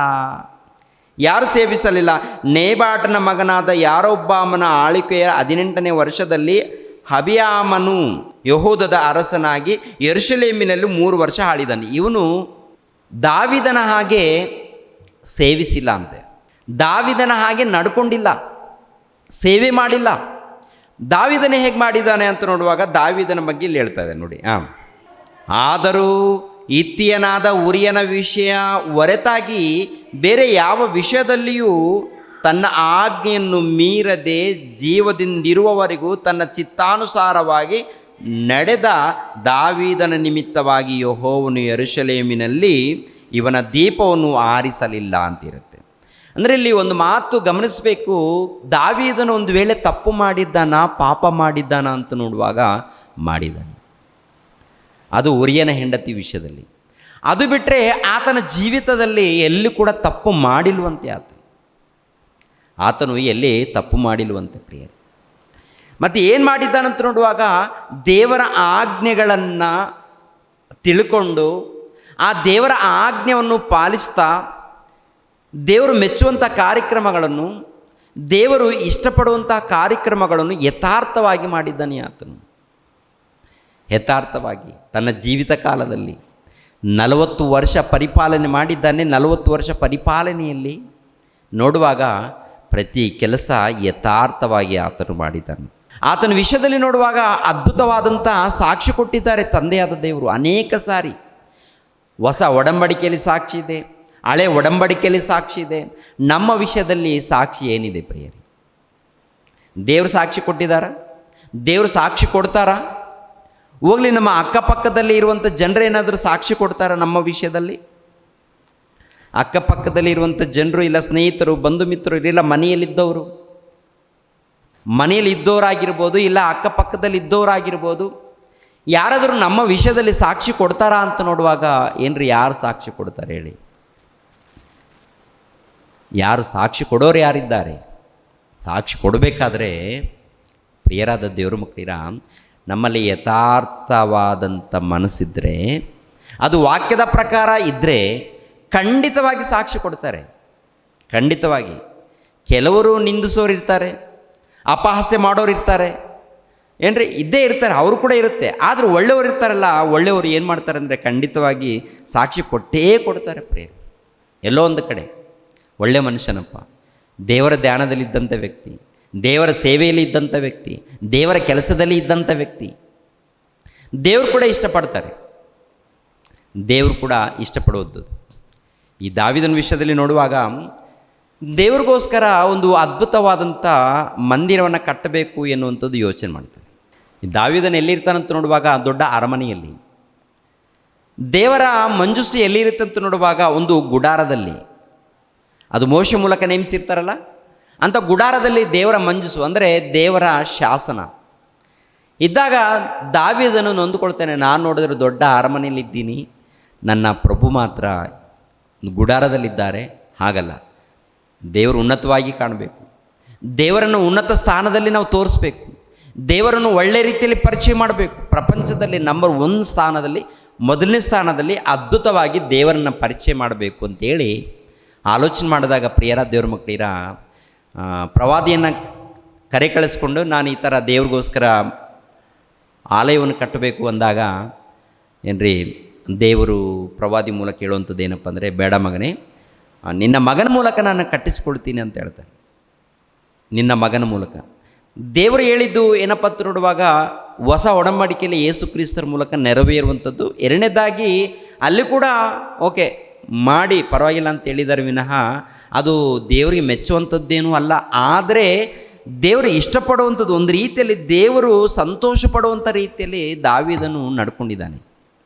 ಯಾರು ಸೇವಿಸಲಿಲ್ಲ? ನೇಬಾಟನ ಮಗನಾದ ಯಾರೊಬ್ಬಾಮನ ಆಳ್ವಿಕೆಯ 18ನೇ ವರ್ಷದಲ್ಲಿ ಅಬಿಯಾಮನು ಯೆಹೂದದ ಅರಸನಾಗಿ ಯೆರೂಸಲೇಮಿನಲ್ಲಿ 3 ವರ್ಷ ಆಳಿದನು. ಇವನು ದಾವಿದನ ಹಾಗೆ ಸೇವಿಸಿಲ್ಲ ಅಂತೆ, ದಾವಿದನ ಹಾಗೆ ನಡ್ಕೊಂಡಿಲ್ಲ, ಸೇವೆ ಮಾಡಿಲ್ಲ. ದಾವಿದನೇ ಹೇಗೆ ಮಾಡಿದ್ದಾನೆ ಅಂತ ನೋಡುವಾಗ ದಾವಿದನ ಬಗ್ಗೆ ಇಲ್ಲಿ ಹೇಳ್ತಾ ಇದೆ ನೋಡಿ. ಆದರೂ ಹಿತ್ತಿಯನಾದ ಉರಿಯನ ವಿಷಯ ಹೊರತಾಗಿ ಬೇರೆ ಯಾವ ವಿಷಯದಲ್ಲಿಯೂ ತನ್ನ ಆಜ್ಞೆಯನ್ನು ಮೀರದೆ ಜೀವದಿಂದಿರುವವರೆಗೂ ತನ್ನ ಚಿತ್ತಾನುಸಾರವಾಗಿ ನಡೆದ ದಾವೀದನ ನಿಮಿತ್ತವಾಗಿ ಯೆಹೋವನು ಯೆರೂಸಲೇಮಿನಲ್ಲಿ ಇವನ ದೀಪವನ್ನು ಆರಿಸಲಿಲ್ಲ ಅಂತಿರುತ್ತೆ. ಅಂದರೆ ಇಲ್ಲಿ ಒಂದು ಮಾತು ಗಮನಿಸಬೇಕು. ದಾವೀದನು ಒಂದು ವೇಳೆ ತಪ್ಪು ಮಾಡಿದ್ದಾನ, ಪಾಪ ಮಾಡಿದ್ದಾನ ಅಂತ ನೋಡುವಾಗ ಮಾಡಿದ್ದಾನೆ. ಅದು ಉರಿಯನ ಹೆಂಡತಿ ವಿಷಯದಲ್ಲಿ. ಅದು ಬಿಟ್ಟರೆ ಆತನ ಜೀವಿತದಲ್ಲಿ ಎಲ್ಲಿ ಕೂಡ ತಪ್ಪು ಮಾಡಿಲ್ವಂತೆ. ಆತನು ಎಲ್ಲಿ ತಪ್ಪು ಮಾಡಿಲ್ವಂತೆ ಪ್ರಿಯರೇ. ಮತ್ತು ಏನು ಮಾಡಿದ್ದಾನಂತ ನೋಡುವಾಗ ದೇವರ ಆಜ್ಞೆಗಳನ್ನು ತಿಳ್ಕೊಂಡು ಆ ದೇವರ ಆಜ್ಞೆಯನ್ನು ಪಾಲಿಸ್ತಾ ದೇವರು ಮೆಚ್ಚುವಂಥ ಕಾರ್ಯಕ್ರಮಗಳನ್ನು, ದೇವರು ಇಷ್ಟಪಡುವಂಥ ಕಾರ್ಯಕ್ರಮಗಳನ್ನು ಯಥಾರ್ಥವಾಗಿ ಮಾಡಿದ್ದಾನೆ. ಆತನು ಯಥಾರ್ಥವಾಗಿ ತನ್ನ ಜೀವಿತ ಕಾಲದಲ್ಲಿ 40 ವರ್ಷ ಪರಿಪಾಲನೆ ಮಾಡಿದ್ದಾನೆ. 40 ವರ್ಷ ಪರಿಪಾಲನೆಯಲ್ಲಿ ನೋಡುವಾಗ ಪ್ರತಿ ಕೆಲಸ ಯಥಾರ್ಥವಾಗಿ ಆತನು ಮಾಡಿದ್ದಾನೆ. ಆತನ ವಿಷಯದಲ್ಲಿ ನೋಡುವಾಗ ಅದ್ಭುತವಾದಂಥ ಸಾಕ್ಷಿ ಕೊಟ್ಟಿದ್ದಾರೆ ತಂದೆಯಾದ ದೇವರು ಅನೇಕ ಸಾರಿ. ಹೊಸ ಒಡಂಬಡಿಕೆಯಲ್ಲಿ ಸಾಕ್ಷಿ ಇದೆ, ಹಳೆ ಒಡಂಬಡಿಕೆಯಲ್ಲಿ ಸಾಕ್ಷಿ ಇದೆ. ನಮ್ಮ ವಿಷಯದಲ್ಲಿ ಸಾಕ್ಷಿ ಏನಿದೆ ಪ್ರಿಯರೇ? ದೇವರು ಸಾಕ್ಷಿ ಕೊಟ್ಟಿದ್ದಾರಾ? ದೇವರು ಸಾಕ್ಷಿ ಕೊಡ್ತಾರಾ? ಹೋಗಲಿ, ನಮ್ಮ ಅಕ್ಕಪಕ್ಕದಲ್ಲಿ ಇರುವಂಥ ಜನರೇನಾದರೂ ಸಾಕ್ಷಿ ಕೊಡ್ತಾರಾ ನಮ್ಮ ವಿಷಯದಲ್ಲಿ? ಅಕ್ಕಪಕ್ಕದಲ್ಲಿ ಇರುವಂಥ ಜನರು, ಇಲ್ಲ ಸ್ನೇಹಿತರು, ಬಂಧು ಮಿತ್ರರು, ಇಲ್ಲ ಮನೆಯಲ್ಲಿದ್ದವರು, ಮನೆಯಲ್ಲಿ ಇದ್ದವರಾಗಿರ್ಬೋದು, ಇಲ್ಲ ಅಕ್ಕಪಕ್ಕದಲ್ಲಿ ಇದ್ದವರಾಗಿರ್ಬೋದು, ಯಾರಾದರೂ ನಮ್ಮ ವಿಷಯದಲ್ಲಿ ಸಾಕ್ಷಿ ಕೊಡ್ತಾರಾ ಅಂತ ನೋಡುವಾಗ ಏನ್ರಿ, ಯಾರು ಸಾಕ್ಷಿ ಕೊಡ್ತಾರೆ ಹೇಳಿ? ಯಾರು ಸಾಕ್ಷಿ ಕೊಡೋರು ಯಾರಿದ್ದಾರೆ? ಸಾಕ್ಷಿ ಕೊಡಬೇಕಾದ್ರೆ ಪ್ರಿಯರಾದ ದೇವ್ರ ಮಕ್ಕಳಿರ, ನಮ್ಮಲ್ಲಿ ಯಥಾರ್ಥವಾದಂಥ ಮನಸ್ಸಿದ್ದರೆ, ಅದು ವಾಕ್ಯದ ಪ್ರಕಾರ ಇದ್ದರೆ ಖಂಡಿತವಾಗಿ ಸಾಕ್ಷಿ ಕೊಡ್ತಾರೆ. ಖಂಡಿತವಾಗಿ. ಕೆಲವರು ನಿಂದಿಸೋರು ಇರ್ತಾರೆ, ಅಪಹಾಸ್ಯ ಮಾಡೋರು ಇರ್ತಾರೆ, ಏನ್ರಿ ಇದ್ದೇ ಇರ್ತಾರೆ, ಅವರು ಕೂಡ ಇರುತ್ತೆ. ಆದರೆ ಒಳ್ಳೆಯವರು ಇರ್ತಾರಲ್ಲ, ಒಳ್ಳೆಯವರು ಏನು ಮಾಡ್ತಾರೆ ಅಂದರೆ ಖಂಡಿತವಾಗಿ ಸಾಕ್ಷಿ ಕೊಟ್ಟೇ ಕೊಡ್ತಾರೆ ಪ್ರಿಯರೇ. ಎಲ್ಲೋ ಒಂದು ಕಡೆ ಒಳ್ಳೆಯ ಮನುಷ್ಯನಪ್ಪ, ದೇವರ ಧ್ಯಾನದಲ್ಲಿದ್ದಂಥ ವ್ಯಕ್ತಿ, ದೇವರ ಸೇವೆಯಲ್ಲಿ ಇದ್ದಂಥ ವ್ಯಕ್ತಿ, ದೇವರ ಕೆಲಸದಲ್ಲಿ ಇದ್ದಂಥ ವ್ಯಕ್ತಿ, ದೇವರು ಕೂಡ ಇಷ್ಟಪಡ್ತಾರೆ. ದೇವರು ಕೂಡ ಇಷ್ಟಪಡುವುದು. ಈ ದಾವೀದನ ವಿಷಯದಲ್ಲಿ ನೋಡುವಾಗ ದೇವ್ರಿಗೋಸ್ಕರ ಒಂದು ಅದ್ಭುತವಾದಂಥ ಮಂದಿರವನ್ನು ಕಟ್ಟಬೇಕು ಎನ್ನುವಂಥದ್ದು ಯೋಚನೆ ಮಾಡ್ತಾರೆ. ಈ ದಾವೀದನ ಎಲ್ಲಿರ್ತಾನಂತ ನೋಡುವಾಗ ದೊಡ್ಡ ಅರಮನೆಯಲ್ಲಿ. ದೇವರ ಮಂಜೂಷು ಎಲ್ಲಿರುತ್ತಂತ ನೋಡುವಾಗ ಒಂದು ಗುಡಾರದಲ್ಲಿ, ಅದು ಮೋಶೆ ಮೂಲಕ ನೇಮಿಸಿರ್ತಾರಲ್ಲ ಅಂಥ ಗುಡಾರದಲ್ಲಿ ದೇವರ ಮಂಜೂಷು ಅಂದರೆ ದೇವರ ಶಾಸನ ಇದ್ದಾಗ ದಾವೀದನು ನೊಂದುಕೊಳ್ತಾನೆ. ನಾನು ನೋಡಿದ್ರೆ ದೊಡ್ಡ ಅರಮನೆಯಲ್ಲಿದ್ದೀನಿ, ನನ್ನ ಪ್ರಭು ಮಾತ್ರ ಗುಡಾರದಲ್ಲಿದ್ದಾರೆ. ಹಾಗಲ್ಲ, ದೇವರು ಉನ್ನತವಾಗಿ ಕಾಣಬೇಕು, ದೇವರನ್ನು ಉನ್ನತ ಸ್ಥಾನದಲ್ಲಿ ನಾವು ತೋರಿಸ್ಬೇಕು, ದೇವರನ್ನು ಒಳ್ಳೆ ರೀತಿಯಲ್ಲಿ ಪರಿಚಯ ಮಾಡಬೇಕು. ಪ್ರಪಂಚದಲ್ಲಿ ನಂಬರ್ 1 ಸ್ಥಾನದಲ್ಲಿ, ಮೊದಲನೇ ಸ್ಥಾನದಲ್ಲಿ ಅದ್ಭುತವಾಗಿ ದೇವರನ್ನು ಪರಿಚಯ ಮಾಡಬೇಕು ಅಂತೇಳಿ ಆಲೋಚನೆ ಮಾಡಿದಾಗ ಪ್ರಿಯರ ದೇವ್ರ ಮಕ್ಕಳಿರ, ಪ್ರವಾದಿಯನ್ನು ಕರೆ ಕಳಿಸ್ಕೊಂಡು ನಾನು ಈ ಥರ ದೇವ್ರಿಗೋಸ್ಕರ ಆಲಯವನ್ನು ಕಟ್ಟಬೇಕು ಅಂದಾಗ ಏನ್ರಿ, ದೇವರು ಪ್ರವಾದಿ ಮೂಲಕ ಹೇಳುವಂಥದ್ದು ಏನಪ್ಪ ಅಂದರೆ, ಬೇಡ ಮಗನೇ, ನಿನ್ನ ಮಗನ ಮೂಲಕ ನಾನು ಕಟ್ಟಿಸ್ಕೊಳ್ತೀನಿ ಅಂತ ಹೇಳ್ತಾರೆ. ನಿನ್ನ ಮಗನ ಮೂಲಕ ದೇವರು ಹೇಳಿದ್ದು ಏನಪ್ಪ ಅಂತ ನೋಡುವಾಗ ಹೊಸ ಒಡಂಬಡಿಕೆಯಲ್ಲಿ ಯೇಸು ಕ್ರಿಸ್ತರ ಮೂಲಕ ನೆರವೇರುವಂಥದ್ದು. ಎರಡನೇದಾಗಿ ಅಲ್ಲಿ ಕೂಡ ಓಕೆ ಮಾಡಿ ಪರವಾಗಿಲ್ಲ ಅಂತ ಹೇಳಿದ್ದಾರೆ ವಿನಃ ಅದು ದೇವರಿಗೆ ಮೆಚ್ಚುವಂಥದ್ದೇನೂ ಅಲ್ಲ. ಆದರೆ ದೇವರು ಇಷ್ಟಪಡುವಂಥದ್ದು, ಒಂದು ರೀತಿಯಲ್ಲಿ ದೇವರು ಸಂತೋಷ ಪಡುವಂಥ ರೀತಿಯಲ್ಲಿ ದಾವೀದನು ನಡ್ಕೊಂಡಿದ್ದಾನೆ.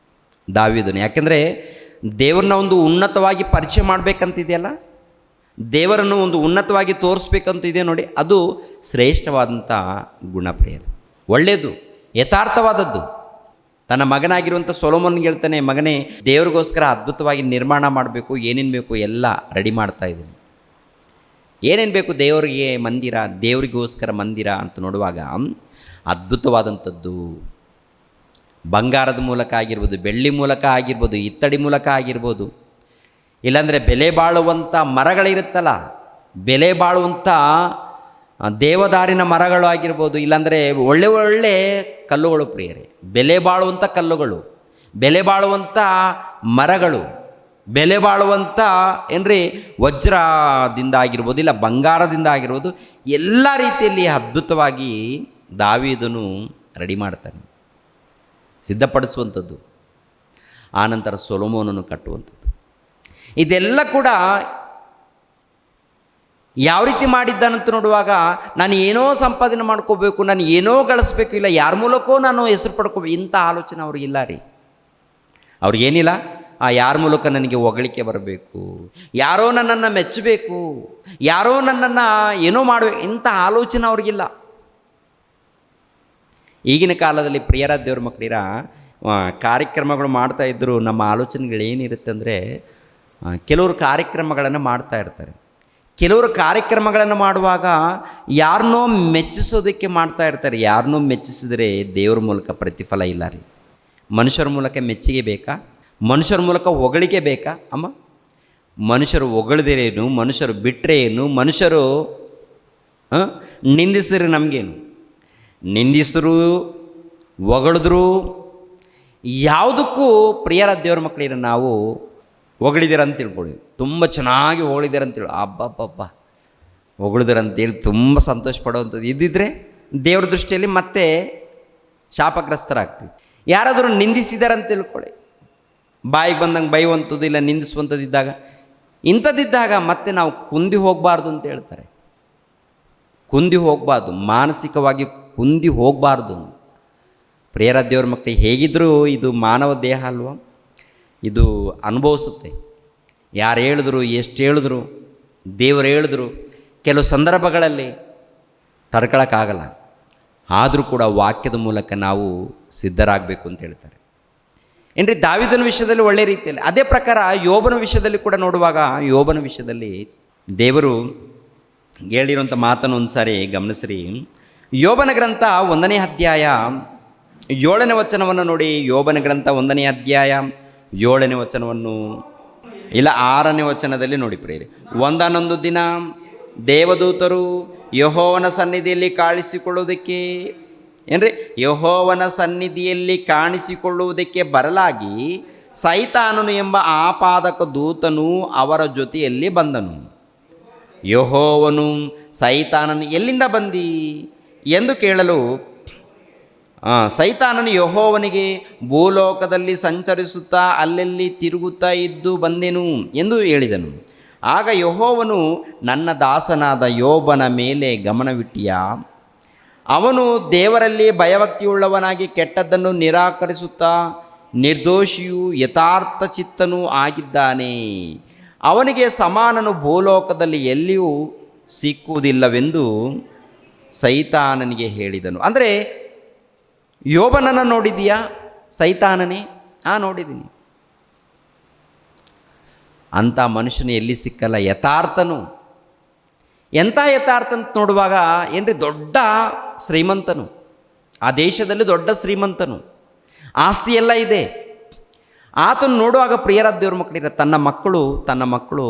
ದಾವೀದನು ಯಾಕೆಂದರೆ ದೇವರನ್ನ ಒಂದು ಉನ್ನತವಾಗಿ ಪರಿಚಯ ಮಾಡಬೇಕಂತಿದೆಯಲ್ಲ, ದೇವರನ್ನು ಒಂದು ಉನ್ನತವಾಗಿ ತೋರಿಸ್ಬೇಕಂತಿದೆ ನೋಡಿ, ಅದು ಶ್ರೇಷ್ಠವಾದಂಥ ಗುಣಪ್ರಿಯರು, ಒಳ್ಳೆಯದು, ಯಥಾರ್ಥವಾದದ್ದು. ತನ್ನ ಮಗನಾಗಿರುವಂಥ ಸೊಲೊಮೋನ್ಗೆ ಹೇಳ್ತಾನೆ, ಮಗನೇ ದೇವ್ರಿಗೋಸ್ಕರ ಅದ್ಭುತವಾಗಿ ನಿರ್ಮಾಣ ಮಾಡಬೇಕು, ಏನೇನು ಬೇಕು ಎಲ್ಲ ರೆಡಿ ಮಾಡ್ತಾ ಇದ್ದೀನಿ. ಏನೇನು ಬೇಕು ದೇವರಿಗೆ ಮಂದಿರ, ದೇವರಿಗೋಸ್ಕರ ಮಂದಿರ ಅಂತ ನೋಡುವಾಗ ಅದ್ಭುತವಾದಂಥದ್ದು ಬಂಗಾರದ ಮೂಲಕ ಆಗಿರ್ಬೋದು, ಬೆಳ್ಳಿ ಮೂಲಕ ಆಗಿರ್ಬೋದು, ಇತ್ತಡಿ ಮೂಲಕ ಆಗಿರ್ಬೋದು, ಇಲ್ಲಾಂದರೆ ಬೆಲೆ ಬಾಳುವಂಥ ಮರಗಳಿರುತ್ತಲ್ಲ, ಬೆಲೆ ಬಾಳುವಂಥ ದೇವದಾರಿನ ಮರಗಳು ಆಗಿರ್ಬೋದು, ಇಲ್ಲಾಂದರೆ ಒಳ್ಳೆ ಒಳ್ಳೆ ಕಲ್ಲುಗಳು ಪ್ರಿಯರೇ, ಬೆಲೆ ಬಾಳುವಂಥ ಕಲ್ಲುಗಳು, ಬೆಲೆ ಬಾಳುವಂಥ ಮರಗಳು, ಬೆಲೆ ಬಾಳುವಂಥ ಏನ್ರಿ ವಜ್ರದಿಂದ ಆಗಿರ್ಬೋದು, ಇಲ್ಲ ಬಂಗಾರದಿಂದ ಆಗಿರ್ಬೋದು, ಎಲ್ಲ ರೀತಿಯಲ್ಲಿ ಅದ್ಭುತವಾಗಿ ದಾವೀದನು ರೆಡಿ ಮಾಡ್ತಾನೆ, ಸಿದ್ಧಪಡಿಸುವಂಥದ್ದು. ಆನಂತರ ಸೊಲೊಮೋನನ್ನು ಕಟ್ಟುವಂಥದ್ದು. ಇದೆಲ್ಲ ಕೂಡ ಯಾವ ರೀತಿ ಮಾಡಿದ್ದಾನಂತ ನೋಡುವಾಗ, ನಾನು ಏನೋ ಸಂಪಾದನೆ ಮಾಡ್ಕೋಬೇಕು, ನಾನು ಏನೋ ಗಳಿಸ್ಬೇಕು, ಇಲ್ಲ ಯಾರ ಮೂಲಕವೋ ನಾನು ಹೆಸರು ಪಡ್ಕೋಬೇಕು, ಇಂಥ ಆಲೋಚನೆ ಅವ್ರಿಗಿಲ್ಲ ರೀ. ಅವ್ರಿಗೇನಿಲ್ಲ, ಯಾರ ಮೂಲಕ ನನಗೆ ಹೊಗಳಿಕೆ ಬರಬೇಕು, ಯಾರೋ ನನ್ನನ್ನು ಮೆಚ್ಚಬೇಕು, ಯಾರೋ ನನ್ನನ್ನು ಏನೋ ಮಾಡಬೇಕು, ಇಂಥ ಆಲೋಚನೆ ಅವ್ರಿಗಿಲ್ಲ. ಈಗಿನ ಕಾಲದಲ್ಲಿ ಪ್ರಿಯರ ದೇವ್ರ ಮಕ್ಕಳಿರ ಕಾರ್ಯಕ್ರಮಗಳು ಮಾಡ್ತಾಯಿದ್ರು. ನಮ್ಮ ಆಲೋಚನೆಗಳೇನಿರುತ್ತೆ ಅಂದರೆ, ಕೆಲವರು ಕಾರ್ಯಕ್ರಮಗಳನ್ನು ಮಾಡ್ತಾ ಇರ್ತಾರೆ. ಕೆಲವರು ಕಾರ್ಯಕ್ರಮಗಳನ್ನು ಮಾಡುವಾಗ ಯಾರನ್ನೋ ಮೆಚ್ಚಿಸೋದಕ್ಕೆ ಮಾಡ್ತಾ ಇರ್ತಾರೆ. ಯಾರನ್ನೋ ಮೆಚ್ಚಿಸಿದರೆ ದೇವ್ರ ಮೂಲಕ ಪ್ರತಿಫಲ ಇಲ್ಲ ರೀ. ಮನುಷ್ಯರ ಮೂಲಕ ಮೆಚ್ಚುಗೆ ಬೇಕಾ? ಮನುಷ್ಯರ ಮೂಲಕ ಹೊಗಳಿಕೆ ಬೇಕಾ ಅಮ್ಮ? ಮನುಷ್ಯರು ಹೊಗಳಿದ್ರೇನು, ಮನುಷ್ಯರು ಬಿಟ್ಟರೆ ಏನು, ಮನುಷ್ಯರು ನಿಂದಿಸಿದ್ರೆ ನಮಗೇನು? ನಿಂದಿಸಿದ್ರು ಹೊಗಳಿದ್ರು ಯಾವುದಕ್ಕೂ ಪ್ರಿಯರ ದೇವ್ರ ಮಕ್ಕಳಿರ ನಾವು ಹೊಗಳಿದ್ದೀರ ಅಂತ ತಿಳ್ಕೊಳ್ಳಿ, ತುಂಬ ಚೆನ್ನಾಗಿ ಹೊಗಳಿದ್ದೀರ ಅಂತೇಳಿ, ಅಬ್ಬಬ್ಬಬ್ಬ ಹೊಗಳಿದ್ದೀರ ಅಂತೇಳಿ ತುಂಬ ಸಂತೋಷ ಪಡುವಂಥದ್ದು ಇದ್ದಿದ್ರೆ ದೇವ್ರ ದೃಷ್ಟಿಯಲ್ಲಿ ಮತ್ತೆ ಶಾಪಗ್ರಸ್ತರಾಗ್ತೀವಿ. ಯಾರಾದರೂ ನಿಂದಿಸಿದಾರೆ ಅಂತ ತಿಳ್ಕೊಳ್ಳಿ, ಬಾಯಿಗೆ ಬಂದಂಗೆ ಬೈಯುವಂಥದ್ದು ಇಲ್ಲ ನಿಂದಿಸುವಂಥದ್ದು ಇದ್ದಾಗ, ಇಂಥದ್ದಿದ್ದಾಗ ಮತ್ತೆ ನಾವು ಕುಂದಿ ಹೋಗಬಾರ್ದು ಅಂತ ಹೇಳ್ತಾರೆ. ಕುಂದಿ ಹೋಗಬಾರ್ದು, ಮಾನಸಿಕವಾಗಿ ಕುಂದಿ ಹೋಗಬಾರ್ದು. ಪ್ರಿಯರ ದೇವ್ರ ಮಕ್ಕಳಿಗೆ ಹೇಗಿದ್ದರೂ ಇದು ಮಾನವ ದೇಹ ಅಲ್ವ, ಇದು ಅನುಭವಿಸುತ್ತೆ. ಯಾರು ಹೇಳಿದ್ರು, ಎಷ್ಟು ಹೇಳಿದ್ರು, ದೇವರು ಹೇಳಿದ್ರು, ಕೆಲವು ಸಂದರ್ಭಗಳಲ್ಲಿ ತಡ್ಕೊಳಕ್ಕಾಗಲ್ಲ. ಆದರೂ ಕೂಡ ವಾಕ್ಯದ ಮೂಲಕ ನಾವು ಸಿದ್ಧರಾಗಬೇಕು ಅಂತ ಹೇಳ್ತಾರೆ. ಏನ್ರಿ, ದಾವೀದನ ವಿಷಯದಲ್ಲಿ ಒಳ್ಳೆ ರೀತಿಯಲ್ಲಿ, ಅದೇ ಪ್ರಕಾರ ಯೋಬನ ವಿಷಯದಲ್ಲಿ ಕೂಡ ನೋಡುವಾಗ, ಯೋಬನ ವಿಷಯದಲ್ಲಿ ದೇವರು ಹೇಳಿರುವಂಥ ಮಾತನ್ನು ಒಂದು ಸಾರಿ ಗಮನಿಸ್ರಿ. ಯೋಬನ ಗ್ರಂಥ 1ನೇ ಅಧ್ಯಾಯ 7ನೇ ವಚನವನ್ನು ನೋಡಿ. ಯೋಬನ ಗ್ರಂಥ 1ನೇ ಅಧ್ಯಾಯ 7ನೇ ವಚನವನ್ನು, ಇಲ್ಲ 6ನೇ ವಚನದಲ್ಲಿ ನೋಡಿ ಪ್ರಿಯರೇ. ಒಂದಾನೊಂದು ದಿನ ದೇವದೂತರು ಯೆಹೋವನ ಸನ್ನಿಧಿಯಲ್ಲಿ ಕಾಣಿಸಿಕೊಳ್ಳುವುದಕ್ಕೆ, ಏನ್ರಿ, ಯೆಹೋವನ ಸನ್ನಿಧಿಯಲ್ಲಿ ಕಾಣಿಸಿಕೊಳ್ಳುವುದಕ್ಕೆ ಬರಲಾಗಿ ಸೈತಾನನು ಎಂಬ ಆಪಾದಕ ದೂತನು ಅವರ ಜೊತೆಯಲ್ಲಿ ಬಂದನು. ಯೆಹೋವನು ಸೈತಾನನು ಎಲ್ಲಿಂದ ಬಂದಿ ಎಂದು ಕೇಳಲು, ಸೈತಾನನು ಯೆಹೋವನಿಗೆ, ಭೂಲೋಕದಲ್ಲಿ ಸಂಚರಿಸುತ್ತಾ ಅಲ್ಲೆಲ್ಲಿ ತಿರುಗುತ್ತಾ ಇದ್ದು ಬಂದೆನು ಎಂದು ಹೇಳಿದನು. ಆಗ ಯೆಹೋವನು, ನನ್ನ ದಾಸನಾದ ಯೋಬನ ಮೇಲೆ ಗಮನವಿಟ್ಟಿಯಾ? ಅವನು ದೇವರಲ್ಲಿ ಭಯಭಕ್ತಿಯುಳ್ಳವನಾಗಿ ಕೆಟ್ಟದ್ದನ್ನು ನಿರಾಕರಿಸುತ್ತಾ ನಿರ್ದೋಷಿಯೂ ಯಥಾರ್ಥ ಚಿತ್ತನೂ ಆಗಿದ್ದಾನೆ. ಅವನಿಗೆ ಸಮಾನನು ಭೂಲೋಕದಲ್ಲಿ ಎಲ್ಲಿಯೂ ಸಿಕ್ಕುವುದಿಲ್ಲವೆಂದು ಸೈತಾನನಿಗೆ ಹೇಳಿದನು. ಅಂದರೆ ಯೋಬನನ್ನು ನೋಡಿದೀಯಾ ಸೈತಾನನೇ? ನೋಡಿದ್ದೀನಿ. ಅಂಥ ಮನುಷ್ಯನು ಎಲ್ಲಿ ಸಿಕ್ಕಲ್ಲ, ಯಥಾರ್ಥನು. ಎಂಥ ಯಥಾರ್ಥ ಅಂತ ನೋಡುವಾಗ, ಏನ್ರಿ, ದೊಡ್ಡ ಶ್ರೀಮಂತನು, ಆ ದೇಶದಲ್ಲಿ ದೊಡ್ಡ ಶ್ರೀಮಂತನು, ಆಸ್ತಿ ಎಲ್ಲ ಇದೆ. ಆತನು ನೋಡುವಾಗ ಪ್ರಿಯರ ದೇವ್ರ ಮಕ್ಕಳಿರ ತನ್ನ ಮಕ್ಕಳು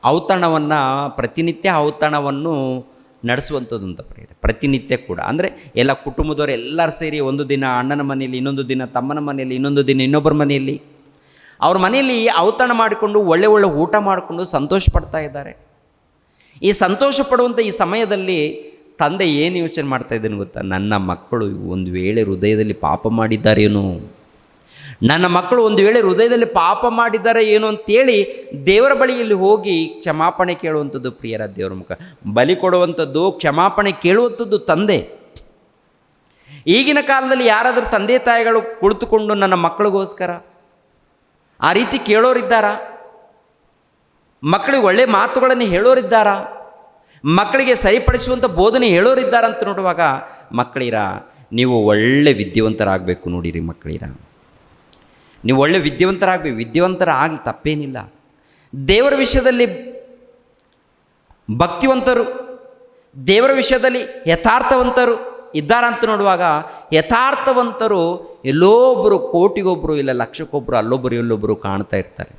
ಔತಣವನ್ನು, ಪ್ರತಿನಿತ್ಯ ಔತಣವನ್ನು ನಡೆಸುವಂಥದ್ದು ಅಂತ ಪ್ರಿಯರೇ. ಪ್ರತಿನಿತ್ಯ ಕೂಡ ಅಂದರೆ ಎಲ್ಲ ಕುಟುಂಬದವರು ಎಲ್ಲರೂ ಸೇರಿ, ಒಂದು ದಿನ ಅಣ್ಣನ ಮನೆಯಲ್ಲಿ, ಇನ್ನೊಂದು ದಿನ ತಮ್ಮನ ಮನೆಯಲ್ಲಿ, ಇನ್ನೊಂದು ದಿನ ಇನ್ನೊಬ್ಬರ ಮನೆಯಲ್ಲಿ, ಅವ್ರ ಮನೆಯಲ್ಲಿ ಔತಣ ಮಾಡಿಕೊಂಡು ಒಳ್ಳೆ ಒಳ್ಳೆ ಊಟ ಮಾಡಿಕೊಂಡು ಸಂತೋಷ ಪಡ್ತಾ ಇದ್ದಾರೆ. ಈ ಸಂತೋಷ ಪಡುವಂಥ ಈ ಸಮಯದಲ್ಲಿ ತಂದೆ ಏನು ಯೋಚನೆ ಮಾಡ್ತಾ ಇದ್ದಾನೆ ಗೊತ್ತಾ? ನನ್ನ ಮಕ್ಕಳು ಒಂದು ವೇಳೆ ಹೃದಯದಲ್ಲಿ ಪಾಪ ಮಾಡಿದ್ದಾರೇನೋ, ನನ್ನ ಮಕ್ಕಳು ಒಂದು ವೇಳೆ ಹೃದಯದಲ್ಲಿ ಪಾಪ ಮಾಡಿದ್ದಾರೆ ಏನು ಅಂತೇಳಿ ದೇವರ ಬಳಿಯಲ್ಲಿ ಹೋಗಿ ಕ್ಷಮಾಪಣೆ ಕೇಳುವಂಥದ್ದು ಪ್ರಿಯರ ದೇವರ ಮುಖ. ಬಲಿ ಕೊಡುವಂಥದ್ದು, ಕ್ಷಮಾಪಣೆ ಕೇಳುವಂಥದ್ದು ತಂದೆ. ಈಗಿನ ಕಾಲದಲ್ಲಿ ಯಾರಾದರೂ ತಂದೆ ತಾಯಿಗಳು ಕುಳಿತುಕೊಂಡು ನನ್ನ ಮಕ್ಕಳಿಗೋಸ್ಕರ ಆ ರೀತಿ ಕೇಳೋರಿದ್ದಾರಾ? ಮಕ್ಕಳಿಗೆ ಒಳ್ಳೆ ಮಾತುಗಳನ್ನು ಹೇಳೋರಿದ್ದಾರಾ? ಮಕ್ಕಳಿಗೆ ಸರಿಪಡಿಸುವಂಥ ಬೋಧನೆ ಹೇಳೋರಿದ್ದಾರ ಅಂತ ನೋಡುವಾಗ, ಮಕ್ಕಳಿರ ನೀವು ಒಳ್ಳೆ ವಿದ್ಯಾವಂತರಾಗಬೇಕು. ನೋಡಿರಿ ಮಕ್ಕಳಿರ, ನೀವು ಒಳ್ಳೆ ವಿದ್ಯಾವಂತರಾಗಬೇಕು. ವಿದ್ಯಾವಂತರಾಗಲಿ ತಪ್ಪೇನಿಲ್ಲ. ದೇವರ ವಿಷಯದಲ್ಲಿ ಭಕ್ತಿವಂತರು, ದೇವರ ವಿಷಯದಲ್ಲಿ ಯಥಾರ್ಥವಂತರು, ಇದ್ದಾರಂತ ನೋಡುವಾಗ ಯಥಾರ್ಥವಂತರು ಎಲ್ಲೊಬ್ಬರು ಕೋಟಿಗೊಬ್ಬರು, ಇಲ್ಲ ಲಕ್ಷಕ್ಕೊಬ್ಬರು, ಅಲ್ಲೊಬ್ಬರು ಇಲ್ಲೊಬ್ಬರು ಕಾಣ್ತಾ ಇರ್ತಾರೆ,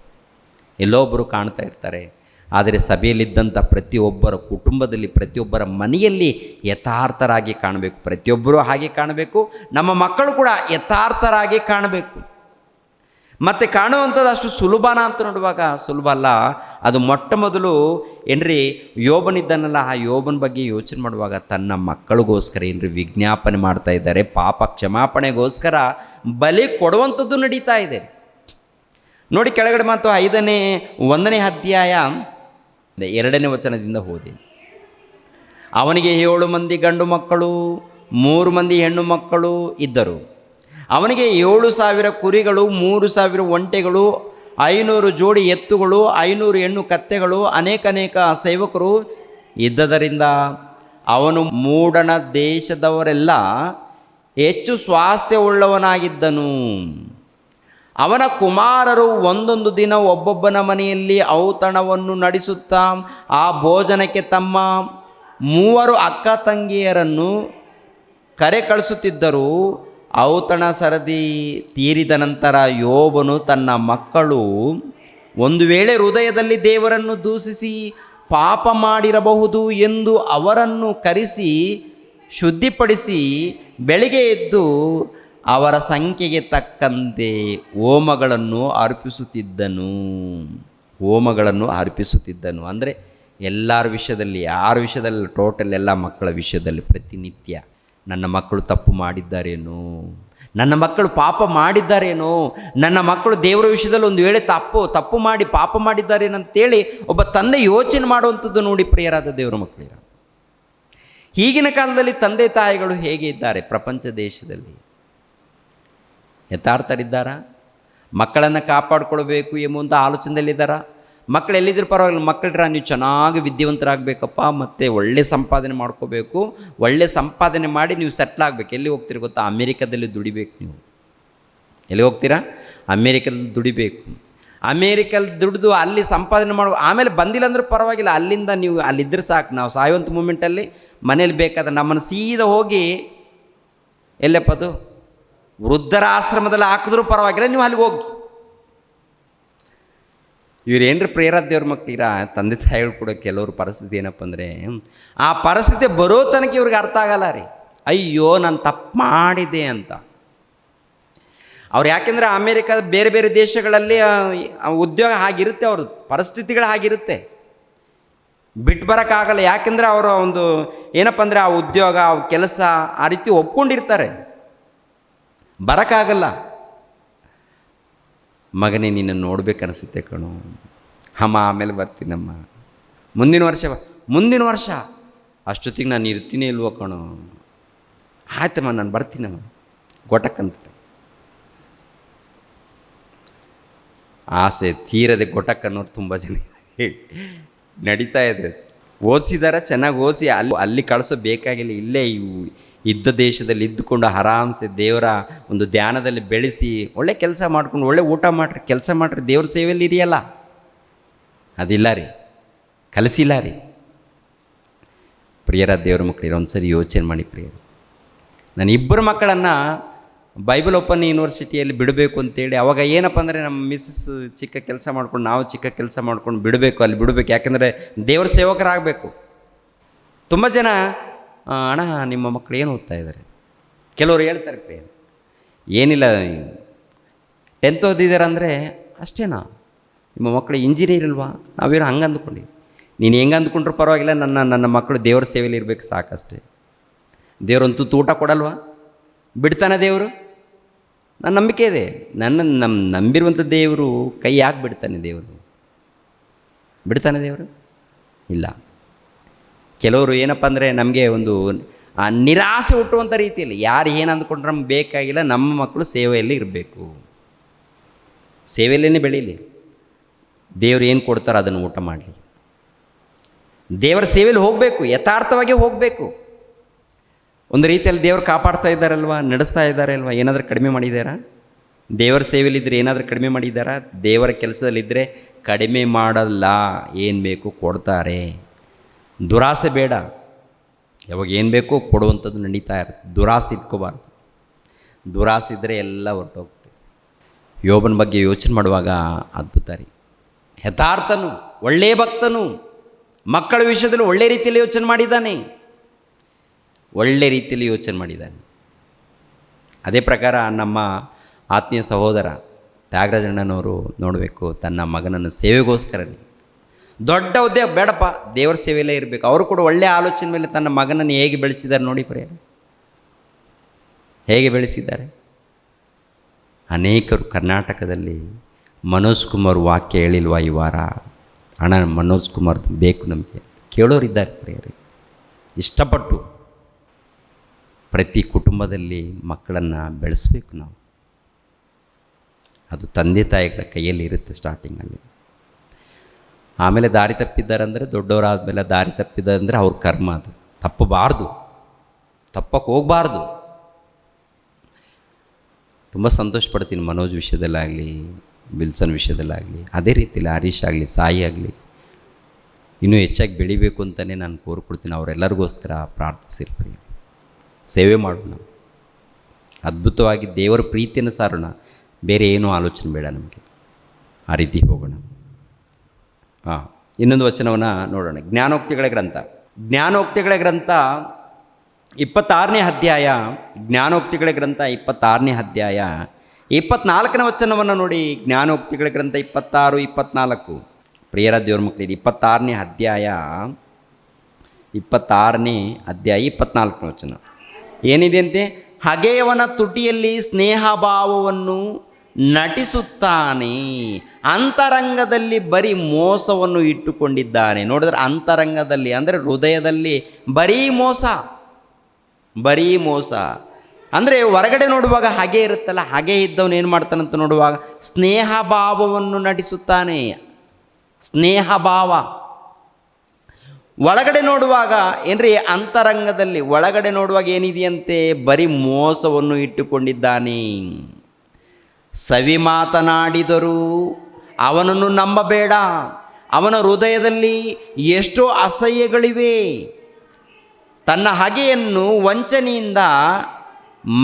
ಎಲ್ಲೊಬ್ಬರು ಕಾಣ್ತಾ ಇರ್ತಾರೆ. ಆದರೆ ಸಭೆಯಲ್ಲಿದ್ದಂಥ ಪ್ರತಿಯೊಬ್ಬರ ಕುಟುಂಬದಲ್ಲಿ, ಪ್ರತಿಯೊಬ್ಬರ ಮನೆಯಲ್ಲಿ ಯಥಾರ್ಥರಾಗಿ ಕಾಣಬೇಕು. ಪ್ರತಿಯೊಬ್ಬರೂ ಹಾಗೆ ಕಾಣಬೇಕು. ನಮ್ಮ ಮಕ್ಕಳು ಕೂಡ ಯಥಾರ್ಥರಾಗಿ ಕಾಣಬೇಕು. ಮತ್ತು ಕಾಣುವಂಥದ್ದು ಅಷ್ಟು ಸುಲಭನ ಅಂತ ನೋಡುವಾಗ ಸುಲಭ ಅಲ್ಲ. ಅದು ಮೊಟ್ಟ ಮೊದಲು ಏನ್ರಿ, ಯೋಬನಿದ್ದಾನಲ್ಲ, ಆ ಯೋಬನ ಬಗ್ಗೆ ಯೋಚನೆ ಮಾಡುವಾಗ ತನ್ನ ಮಕ್ಕಳಿಗೋಸ್ಕರ ಏನ್ರಿ ವಿಜ್ಞಾಪನೆ ಮಾಡ್ತಾ ಇದ್ದಾರೆ. ಪಾಪ ಕ್ಷಮಾಪಣೆಗೋಸ್ಕರ ಬಲಿ ಕೊಡುವಂಥದ್ದು ನಡೀತಾ ಇದೆ. ನೋಡಿ ಕೆಳಗಡೆ ಮಾತು 1ನೇ ಅಧ್ಯಾಯ 2ನೇ ವಚನದಿಂದ ಓದಿ. ಅವನಿಗೆ 7 ಮಂದಿ ಗಂಡು ಮಕ್ಕಳು, 3 ಮಂದಿ ಹೆಣ್ಣು ಮಕ್ಕಳು ಇದ್ದರು. ಅವನಿಗೆ 7,000 ಕುರಿಗಳು, 3,000 ಒಂಟೆಗಳು, 500 ಜೋಡಿ ಎತ್ತುಗಳು, 500 ಹೆಣ್ಣು ಕತ್ತೆಗಳು, ಅನೇಕ ಸೇವಕರು ಇದ್ದದರಿಂದ ಅವನು ಮೂಡಣ ದೇಶದವರೆಲ್ಲ ಹೆಚ್ಚು ಸ್ವಾಸ್ಥ್ಯವುಳ್ಳವನಾಗಿದ್ದನು. ಅವನ ಕುಮಾರರು ಒಂದೊಂದು ದಿನ ಒಬ್ಬೊಬ್ಬನ ಮನೆಯಲ್ಲಿ ಔತಣವನ್ನು ನಡೆಸುತ್ತಾ ಆ ಭೋಜನಕ್ಕೆ ತಮ್ಮ 3 ಅಕ್ಕ ತಂಗಿಯರನ್ನು ಕರೆ ಕಳಿಸುತ್ತಿದ್ದರು. ಔತಣ ಸರದಿ ತೀರಿದ ನಂತರ ಯೋಬನು ತನ್ನ ಮಕ್ಕಳು ಒಂದು ವೇಳೆ ಹೃದಯದಲ್ಲಿ ದೇವರನ್ನು ದೂಷಿಸಿ ಪಾಪ ಮಾಡಿರಬಹುದು ಎಂದು ಅವರನ್ನು ಕರೆಸಿ ಶುದ್ಧಿಪಡಿಸಿ ಬೆಳಿಗ್ಗೆ ಎದ್ದು ಅವರ ಸಂಖ್ಯೆಗೆ ತಕ್ಕಂತೆ ಹೋಮಗಳನ್ನು ಅರ್ಪಿಸುತ್ತಿದ್ದನು. ಅಂದರೆ ಎಲ್ಲರ ವಿಷಯದಲ್ಲಿ, ಯಾರ ವಿಷಯದಲ್ಲಿ, ಟೋಟಲ್ ಎಲ್ಲ ಮಕ್ಕಳ ವಿಷಯದಲ್ಲಿ ಪ್ರತಿನಿತ್ಯ ನನ್ನ ಮಕ್ಕಳು ತಪ್ಪು ಮಾಡಿದ್ದಾರೇನೋ, ನನ್ನ ಮಕ್ಕಳು ಪಾಪ ಮಾಡಿದ್ದಾರೇನೋ, ನನ್ನ ಮಕ್ಕಳು ದೇವರ ವಿಷಯದಲ್ಲಿ ಒಂದು ವೇಳೆ ತಪ್ಪು ಮಾಡಿ ಪಾಪ ಮಾಡಿದ್ದಾರೇನಂತೇಳಿ ಒಬ್ಬ ತಂದೆ ಯೋಚನೆ ಮಾಡುವಂಥದ್ದು ನೋಡಿ ಪ್ರಿಯರಾದ ದೇವರ ಮಕ್ಕಳಿರ. ಈಗಿನ ಕಾಲದಲ್ಲಿ ತಂದೆ ತಾಯಿಗಳು ಹೇಗೆ ಇದ್ದಾರೆ? ಪ್ರಪಂಚ ದೇಶದಲ್ಲಿ ಯಥಾರ್ಥರಿದ್ದಾರಾ? ಮಕ್ಕಳನ್ನು ಕಾಪಾಡಿಕೊಳ್ಬೇಕು ಎಂಬುವಂಥ ಆಲೋಚನೆಯಲ್ಲಿದ್ದಾರಾ? ಮಕ್ಕಳು ಎಲ್ಲಿದ್ದರೂ ಪರವಾಗಿಲ್ಲ, ಮಕ್ಕಳ್ರ ನೀವು ಚೆನ್ನಾಗಿ ವಿದ್ಯಾವಂತರಾಗಬೇಕಪ್ಪ, ಮತ್ತು ಒಳ್ಳೆ ಸಂಪಾದನೆ ಮಾಡ್ಕೋಬೇಕು, ಒಳ್ಳೆ ಸಂಪಾದನೆ ಮಾಡಿ ನೀವು ಸೆಟ್ಲ್ ಆಗಬೇಕು. ಎಲ್ಲಿ ಹೋಗ್ತೀರಿ ಗೊತ್ತಾ? ಅಮೇರಿಕಾದಲ್ಲಿ ದುಡಿಬೇಕು. ನೀವು ಎಲ್ಲಿ ಹೋಗ್ತೀರಾ? ಅಮೇರಿಕಾದಲ್ಲಿ ದುಡಿಬೇಕು. ಅಮೇರಿಕಲ್ಲಿ ದುಡಿದು ಅಲ್ಲಿ ಸಂಪಾದನೆ ಮಾಡೋ, ಆಮೇಲೆ ಬಂದಿಲ್ಲ ಅಂದರೂ ಪರವಾಗಿಲ್ಲ, ಅಲ್ಲಿಂದ ನೀವು ಅಲ್ಲಿದ್ದರೆ ಸಾಕು. ನಾವು ಸಾಯುವಂಥ ಮೂಮೆಂಟಲ್ಲಿ ಮನೇಲಿ ಬೇಕಾದ್ರೆ ನಮ್ಮನ್ನು ಸೀದಾ ಹೋಗಿ ಎಲ್ಲಪ್ಪ ಅದು ವೃದ್ಧರ ಆಶ್ರಮದಲ್ಲಿ ಹಾಕಿದ್ರೂ ಪರವಾಗಿಲ್ಲ, ನೀವು ಅಲ್ಲಿಗೆ ಹೋಗಿ. ಇವ್ರೇನ್ರಿ ಪ್ರೇರಾದ ದೇವ್ರ ಮಕ್ಕಳಿರ ತಂದೆ ತಾಯಿಗಳು ಕೂಡ ಕೆಲವ್ರ ಪರಿಸ್ಥಿತಿ ಏನಪ್ಪ ಅಂದರೆ, ಆ ಪರಿಸ್ಥಿತಿ ಬರೋ ತನಕ ಇವ್ರಿಗೆ ಅರ್ಥ ಆಗಲ್ಲ ರೀ. ಅಯ್ಯೋ ನಾನು ತಪ್ಪು ಮಾಡಿದೆ ಅಂತ. ಅವ್ರು ಯಾಕೆಂದರೆ ಅಮೇರಿಕಾದ ಬೇರೆ ಬೇರೆ ದೇಶಗಳಲ್ಲಿ ಉದ್ಯೋಗ ಹಾಗಿರುತ್ತೆ, ಅವ್ರ ಪರಿಸ್ಥಿತಿಗಳು ಹಾಗಿರುತ್ತೆ, ಬಿಟ್ಟು ಬರೋಕ್ಕಾಗಲ್ಲ. ಯಾಕೆಂದರೆ ಅವರ ಒಂದು ಏನಪ್ಪ ಅಂದರೆ ಆ ಉದ್ಯೋಗ, ಆ ಕೆಲಸ ಆ ರೀತಿ ಒಪ್ಕೊಂಡಿರ್ತಾರೆ, ಬರೋಕ್ಕಾಗಲ್ಲ. ಮಗನೇ ನಿನ್ನನ್ನು ನೋಡ್ಬೇಕನ್ನಿಸುತ್ತೆ ಕಣು, ಅಮ್ಮ ಆಮೇಲೆ ಬರ್ತೀನಮ್ಮ, ಮುಂದಿನ ವರ್ಷ ಅಷ್ಟೊತ್ತಿಗೆ ನಾನು ಇರ್ತೀನಿ ಇಲ್ವೋ ಕಣು, ಆಯ್ತಮ್ಮ ನಾನು ಬರ್ತೀನಮ್ಮ, ಗೊಟಕ್ಕಂತಾರೆ. ಆಸೆ ತೀರದೆ ಗೊಟಕ್ಕನ್ನೋರು ತುಂಬ ಜನ ನಡೀತಾ ಇದೆ. ಓದಿಸಿದಾರ, ಚೆನ್ನಾಗಿ ಓದಿಸಿ ಅಲ್ಲಿ ಕಳಿಸೋ ಬೇಕಾಗಿಲ್ಲ, ಇಲ್ಲೇ ಇದ್ದ ದೇಶದಲ್ಲಿ ಇದ್ದುಕೊಂಡು ಆರಾಮ್ಸೆ ದೇವರ ಒಂದು ಧ್ಯಾನದಲ್ಲಿ ಬೆಳೆಸಿ ಒಳ್ಳೆ ಕೆಲಸ ಮಾಡ್ಕೊಂಡು ಒಳ್ಳೆ ಊಟ ಮಾಡಿರಿ, ಕೆಲಸ ಮಾಡಿರಿ, ದೇವ್ರ ಸೇವೆಯಲ್ಲಿ ಇರಿಯಲ್ಲ. ಅದಿಲ್ಲ ರೀ, ಕಲಿಸಿಲ್ಲ ರೀ. ಪ್ರಿಯರ ದೇವ್ರ ಮಕ್ಕಳಿರೋ ಒಂದು ಸರಿ ಯೋಚನೆ ಮಾಡಿ ಪ್ರಿಯರು. ನಾನು 2 ಮಕ್ಕಳನ್ನು ಬೈಬಲ್ ಓಪನ್ ಯೂನಿವರ್ಸಿಟಿಯಲ್ಲಿ ಬಿಡಬೇಕು ಅಂತೇಳಿ, ಅವಾಗ ಏನಪ್ಪ ಅಂದರೆ ನಮ್ಮ ಮಿಸ್ಸಸ್ ಚಿಕ್ಕ ಕೆಲಸ ಮಾಡ್ಕೊಂಡು, ನಾವು ಚಿಕ್ಕ ಕೆಲಸ ಮಾಡ್ಕೊಂಡು ಅಲ್ಲಿ ಬಿಡಬೇಕು. ಯಾಕೆಂದರೆ ದೇವ್ರ ಸೇವಕರಾಗಬೇಕು. ತುಂಬ ಜನ ಅಣ್ಣ ನಿಮ್ಮ ಮಕ್ಕಳು ಏನು ಓದ್ತಾ ಇದ್ದಾರೆ? ಕೆಲವರು ಹೇಳ್ತಾರೆ ಪ್ರಿಯ, ಏನಿಲ್ಲ 10th ಓದಿದ್ದಾರೆ ಅಂದರೆ ಅಷ್ಟೇನಾ, ನಿಮ್ಮ ಮಕ್ಕಳು ಇಂಜಿನಿಯರ್ ಇಲ್ವಾ? ನಾವೇನೋ ಹಂಗೆ ಅಂದ್ಕೊಂಡು, ನೀನು ಹೆಂಗೆ ಅಂದ್ಕೊಂಡ್ರೂ ಪರವಾಗಿಲ್ಲ, ನನ್ನ ಮಕ್ಕಳು ದೇವ್ರ ಸೇವೆಯಲ್ಲಿ ಇರಬೇಕು ಸಾಕಷ್ಟೇ. ದೇವ್ರಂತೂ ಊಟ ಕೊಡಲ್ವಾ? ಬಿಡ್ತಾನೆ ದೇವರು? ನನ್ನ ನಂಬಿಕೆ ಇದೆ. ನಂಬಿರುವಂಥ ದೇವರು ಕೈ ಯಾಕೆ ಬಿಡ್ತಾನೆ? ಬಿಡ್ತಾನೆ ದೇವರು? ಇಲ್ಲ. ಕೆಲವರು ಏನಪ್ಪ ಅಂದರೆ ನಮಗೆ ಒಂದು ನಿರಾಸೆ ಹುಟ್ಟುವಂಥ ರೀತಿಯಲ್ಲಿ, ಯಾರು ಏನು ಅಂದ್ಕೊಂಡ್ರೆ ನಮ್ಗೆ ಬೇಕಾಗಿಲ್ಲ, ನಮ್ಮ ಮಕ್ಕಳು ಸೇವೆಯಲ್ಲಿ ಇರಬೇಕು, ಸೇವೆಯಲ್ಲೇ ಬೆಳೀಲಿ, ದೇವರು ಏನು ಕೊಡ್ತಾರೋ ಅದನ್ನು ಊಟ ಮಾಡಲಿ, ದೇವರ ಸೇವೆಯಲ್ಲಿ ಹೋಗಬೇಕು, ಯಥಾರ್ಥವಾಗಿ ಹೋಗಬೇಕು. ಒಂದು ರೀತಿಯಲ್ಲಿ ದೇವರು ಕಾಪಾಡ್ತಾ ಇದ್ದಾರಲ್ವ, ನಡೆಸ್ತಾ ಇದ್ದಾರೆ ಅಲ್ವ? ಏನಾದರೂ ಕಡಿಮೆ ಮಾಡಿದ್ದಾರಾ? ದೇವರ ಸೇವೆಯಲ್ಲಿದ್ದರೆ ಏನಾದರೂ ಕಡಿಮೆ ಮಾಡಿದ್ದಾರಾ? ದೇವರ ಕೆಲಸದಲ್ಲಿದ್ದರೆ ಕಡಿಮೆ ಮಾಡಲ್ಲ, ಏನು ಬೇಕು ಕೊಡ್ತಾರೆ. ದುರಾಸೆ ಬೇಡ. ಯಾವಾಗ ಏನು ಬೇಕೋ ಕೊಡುವಂಥದ್ದು ನಡೀತಾ ಇರುತ್ತೆ. ದುರಾಸೆ ಇಟ್ಕೋಬಾರ್ದು. ದುರಾಸೆ ಇದ್ದರೆ ಎಲ್ಲ ಹೊರಟೋಗುತ್ತೆ. ಯೋಬನ ಬಗ್ಗೆ ಯೋಚನೆ ಮಾಡುವಾಗ ಅದ್ಭುತ ರೀ. ಯಥಾರ್ಥನು, ಒಳ್ಳೆಯ ಭಕ್ತನು, ಮಕ್ಕಳ ವಿಷಯದಲ್ಲಿ ಒಳ್ಳೆ ರೀತಿಯಲ್ಲಿ ಯೋಚನೆ ಮಾಡಿದ್ದಾನೆ. ಒಳ್ಳೆ ರೀತಿಯಲ್ಲಿ ಯೋಚನೆ ಮಾಡಿದ್ದಾನೆ. ಅದೇ ಪ್ರಕಾರ ನಮ್ಮ ಆತ್ಮೀಯ ಸಹೋದರ ತ್ಯಾಗರಾಜಣ್ಣನವರು ನೋಡಬೇಕು, ತನ್ನ ಮಗನನ್ನು ಸೇವೆಗೋಸ್ಕರನೇ ದೊಡ್ಡ ಹುದ್ದೆ ಬೇಡಪ್ಪ, ದೇವರ ಸೇವೆಯಲ್ಲೇ ಇರಬೇಕು. ಅವರು ಕೂಡ ಒಳ್ಳೆಯ ಆಲೋಚನೆ ಮೇಲೆ ತನ್ನ ಮಗನನ್ನು ಹೇಗೆ ಬೆಳೆಸಿದ್ದಾರೆ ನೋಡಿ ಪ್ರಿಯರೇ, ಹೇಗೆ ಬೆಳೆಸಿದ್ದಾರೆ. ಅನೇಕರು ಕರ್ನಾಟಕದಲ್ಲಿ ಮನೋಜ್ ಕುಮಾರ್ ವಾಕ್ಯ ಹೇಳಿಲ್ವಾ ಈ ವಾರ, ಅಣ್ಣ ಮನೋಜ್ ಕುಮಾರ್ ಬೇಕು ನಮಗೆ ಕೇಳೋರಿದ್ದಾರೆ ಪ್ರಿಯರೇ. ಇಷ್ಟಪಟ್ಟು ಪ್ರತಿ ಕುಟುಂಬದಲ್ಲಿ ಮಕ್ಕಳನ್ನು ಬೆಳೆಸಬೇಕು ನಾವು. ಅದು ತಂದೆ ತಾಯಿಗಳ ಕೈಯಲ್ಲಿ ಇರುತ್ತೆ ಸ್ಟಾರ್ಟಿಂಗಲ್ಲಿ. ಆಮೇಲೆ ದಾರಿ ತಪ್ಪಿದ್ದಾರಂದರೆ ದೊಡ್ಡವರಾದ ಮೇಲೆ ದಾರಿ ತಪ್ಪಿದ್ದಾರಂದರೆ ಅವ್ರ ಕರ್ಮ, ಅದು ತಪ್ಪಬಾರ್ದು, ತಪ್ಪಕ್ಕೆ ಹೋಗಬಾರ್ದು. ತುಂಬ ಸಂತೋಷ ಪಡ್ತೀನಿ ಮನೋಜ್ ವಿಷಯದಲ್ಲಾಗಲಿ, ಬಿಲ್ಸನ್ ವಿಷಯದಲ್ಲಾಗಲಿ, ಅದೇ ರೀತಿಯಲ್ಲಿ ಹರೀಶ್ ಆಗಲಿ, ಸಾಯಿ ಆಗಲಿ ಇನ್ನೂ ಹೆಚ್ಚಾಗಿ ಬೆಳಿಬೇಕು ಅಂತಲೇ ನಾನು ಕೋರ್ಕೊಡ್ತೀನಿ. ಅವರೆಲ್ಲರಿಗೋಸ್ಕರ ಪ್ರಾರ್ಥಿಸಿರ್ತೀನಿ. ಸೇವೆ ಮಾಡೋಣ, ಅದ್ಭುತವಾಗಿ ದೇವರ ಪ್ರೀತಿಯನ್ನು ಸಾರೋಣ, ಬೇರೆ ಏನೂ ಆಲೋಚನೆ ಬೇಡ ನಮಗೆ. ಆ ರೀತಿ ಹೋಗೋಣ. ಇನ್ನೊಂದು ವಚನವನ್ನು ನೋಡೋಣ. ಜ್ಞಾನೋಕ್ತಿಗಳ ಗ್ರಂಥ, ಜ್ಞಾನೋಕ್ತಿಗಳ ಗ್ರಂಥ 26ನೇ ಅಧ್ಯಾಯ, ಜ್ಞಾನೋಕ್ತಿಗಳ ಗ್ರಂಥ 26ನೇ ಅಧ್ಯಾಯ 24ನೇ ವಚನವನ್ನು ನೋಡಿ. ಜ್ಞಾನೋಕ್ತಿಗಳ ಗ್ರಂಥ 26, 24. ಪ್ರಿಯರ ದೇವ್ರ ಮಕ್ಕಳಿಗೆ 26ನೇ ಅಧ್ಯಾಯ 24ನೇ ವಚನ ಏನಿದೆ ಅಂತೆ? ಹಗೆಯವನ ತುಟಿಯಲ್ಲಿ ಸ್ನೇಹಭಾವವನ್ನು ನಟಿಸುತ್ತಾನೆ, ಅಂತರಂಗದಲ್ಲಿ ಬರೀ ಮೋಸವನ್ನು ಇಟ್ಟುಕೊಂಡಿದ್ದಾನೆ. ನೋಡಿದ್ರೆ ಅಂತರಂಗದಲ್ಲಿ ಅಂದರೆ ಹೃದಯದಲ್ಲಿ ಬರೀ ಮೋಸ, ಬರೀ ಮೋಸ. ಅಂದರೆ ಹೊರಗಡೆ ನೋಡುವಾಗ ಹಾಗೆ ಇರುತ್ತಲ್ಲ, ಹಾಗೆ ಇದ್ದವನು ಏನು ಮಾಡ್ತಾನಂತ ನೋಡುವಾಗ ಸ್ನೇಹ ಭಾವವನ್ನು ನಟಿಸುತ್ತಾನೆ. ಸ್ನೇಹ ಭಾವ ಒಳಗಡೆ ನೋಡುವಾಗ ಏನ್ರಿ, ಅಂತರಂಗದಲ್ಲಿ ಒಳಗಡೆ ನೋಡುವಾಗ ಏನಿದೆಯಂತೆ? ಬರೀ ಮೋಸವನ್ನು ಇಟ್ಟುಕೊಂಡಿದ್ದಾನೆ. ಸವಿ ಮಾತನಾಡಿದರೂ ಅವನನ್ನು ನಂಬಬೇಡ, ಅವನ ಹೃದಯದಲ್ಲಿ ಎಷ್ಟೋ ಅಸಹ್ಯಗಳಿವೆ. ತನ್ನ ಹಗೆಯನ್ನು ವಂಚನೆಯಿಂದ